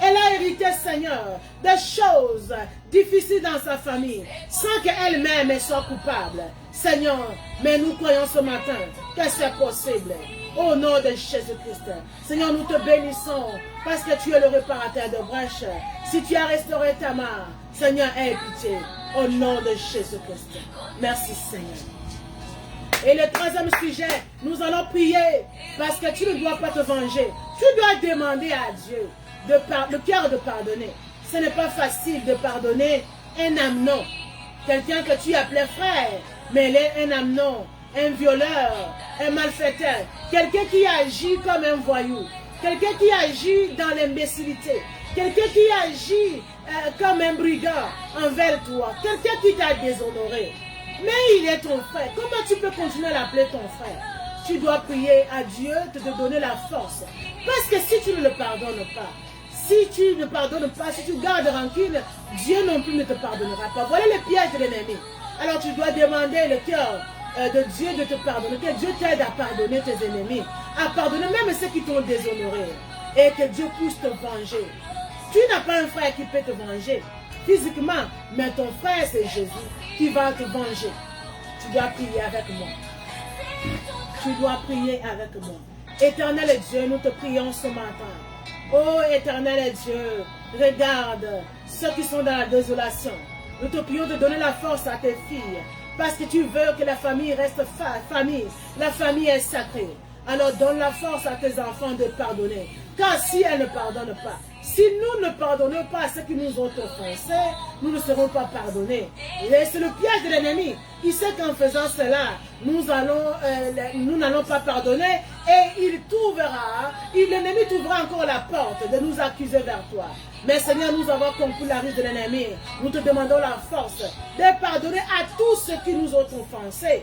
Elle a hérité, Seigneur, des choses difficiles dans sa famille, sans qu'elle-même soit coupable. Seigneur, mais nous croyons ce matin que c'est possible. Au nom de Jésus-Christ. Seigneur, nous te bénissons parce que tu es le réparateur de brèches. Si tu as restauré Tamar, Seigneur, aie pitié. Au nom de Jésus-Christ. Merci, Seigneur. Et le troisième sujet, nous allons prier parce que tu ne dois pas te venger. Tu dois demander à Dieu le cœur de pardonner. ce n'est pas facile de pardonner un Amnon. Quelqu'un que tu appelais frère, mais il est un Amnon, un violeur, un malfaiteur. Quelqu'un qui agit comme un voyou. Quelqu'un qui agit dans l'imbécilité. Quelqu'un qui agit comme un brigand envers toi. Quelqu'un qui t'a déshonoré. Mais il est ton frère. Comment tu peux continuer à l'appeler ton frère? Tu dois prier à Dieu de te donner la force. Parce que si tu ne le pardonnes pas, si tu ne pardonnes pas, si tu gardes rancune, Dieu non plus ne te pardonnera pas. Voilà le piège de l'ennemi. Alors tu dois demander le cœur de Dieu de te pardonner. Que Dieu t'aide à pardonner tes ennemis. À pardonner même ceux qui t'ont déshonoré. Et que Dieu puisse te venger. Tu n'as pas un frère qui peut te venger physiquement, mais ton frère c'est Jésus qui va te venger. Tu dois prier avec moi. Tu dois prier avec moi. Éternel Dieu, nous te prions ce matin. Oh éternel Dieu, regarde ceux qui sont dans la désolation. Nous te prions de donner la force à tes filles. Parce que tu veux que la famille reste famille. La famille est sacrée. Alors donne la force à tes enfants de pardonner. Car si elles ne pardonnent pas, si nous ne pardonnons pas à ceux qui nous ont offensés, nous ne serons pas pardonnés. Et c'est le piège de l'ennemi. Il sait qu'en faisant cela, nous n'allons pas pardonner et l'ennemi trouvera encore la porte de nous accuser vers toi. Mais Seigneur, nous avons compris la ruse de l'ennemi. Nous te demandons la force de pardonner à tous ceux qui nous ont offensés.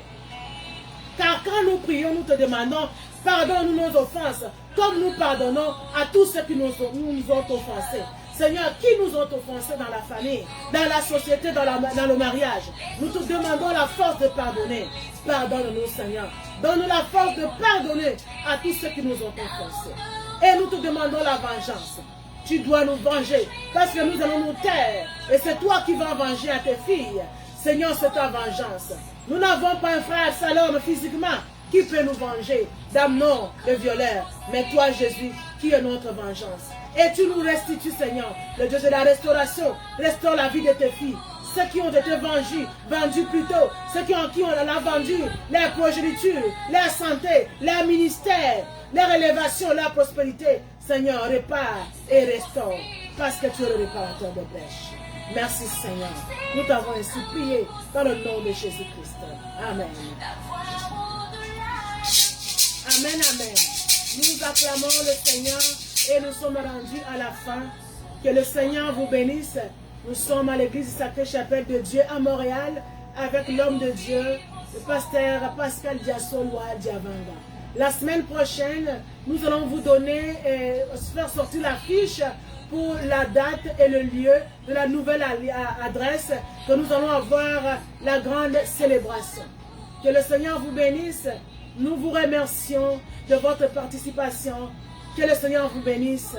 Car quand nous prions, nous te demandons, pardonne-nous nos offenses, comme nous pardonnons à tous ceux qui nous ont offensés. Seigneur, qui nous ont offensés dans la famille, dans la société, dans le mariage. Nous te demandons la force de pardonner. Pardonne-nous, Seigneur. Donne-nous la force de pardonner à tous ceux qui nous ont offensés. Et nous te demandons la vengeance. Tu dois nous venger, parce que nous allons nous taire. Et c'est toi qui vas venger à tes filles. Seigneur, c'est ta vengeance. Nous n'avons pas un frère Salom physiquement qui peut nous venger d'Amnon, le violeur. Mais toi, Jésus, qui est notre vengeance. Et tu nous restitues, Seigneur, le Dieu de la restauration. Restaure la vie de tes filles. Ceux qui ont été vendus plutôt. Ceux qui ont vendu leur progéniture, leur santé, leur ministère, leur élévation, leur prospérité. Seigneur, répare et restaure. Parce que tu es le réparateur de brèches. Merci Seigneur. Nous t'avons ainsi prié dans le nom de Jésus-Christ. Amen. Amen, amen. Nous acclamons le Seigneur et nous sommes rendus à la fin. Que le Seigneur vous bénisse. Nous sommes à l'église Sacrée Chapelle de Dieu à Montréal avec l'homme de Dieu, le pasteur Pascal Diasoloa Diavanga. La semaine prochaine, nous allons vous donner et faire sortir la fiche pour la date et le lieu de la nouvelle adresse que nous allons avoir la grande célébration. Que le Seigneur vous bénisse. Nous vous remercions de votre participation. Que le Seigneur vous bénisse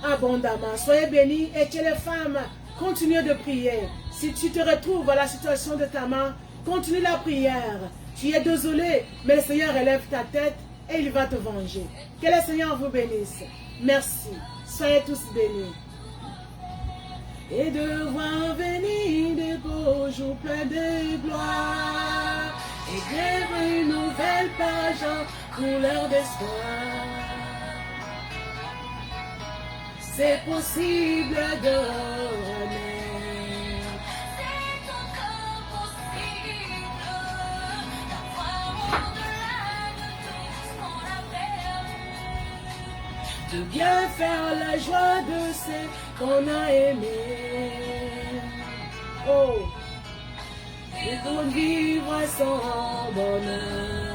abondamment. Soyez bénis et que les femmes continuent de prier. Si tu te retrouves à la situation de ta main, continue la prière. Tu es désolé, mais le Seigneur relève ta tête et il va te venger. Que le Seigneur vous bénisse. Merci. Soyez tous bénis. Et de voir venir des beaux jours pleins de gloire. Écrire une nouvelle page en couleur d'espoir. C'est possible de renaître. C'est encore possible d'avoir au-delà de tout ce qu'on a perdu. De bien faire la joie de ceux qu'on a aimés. Oh! Et pour vivre sans bonheur.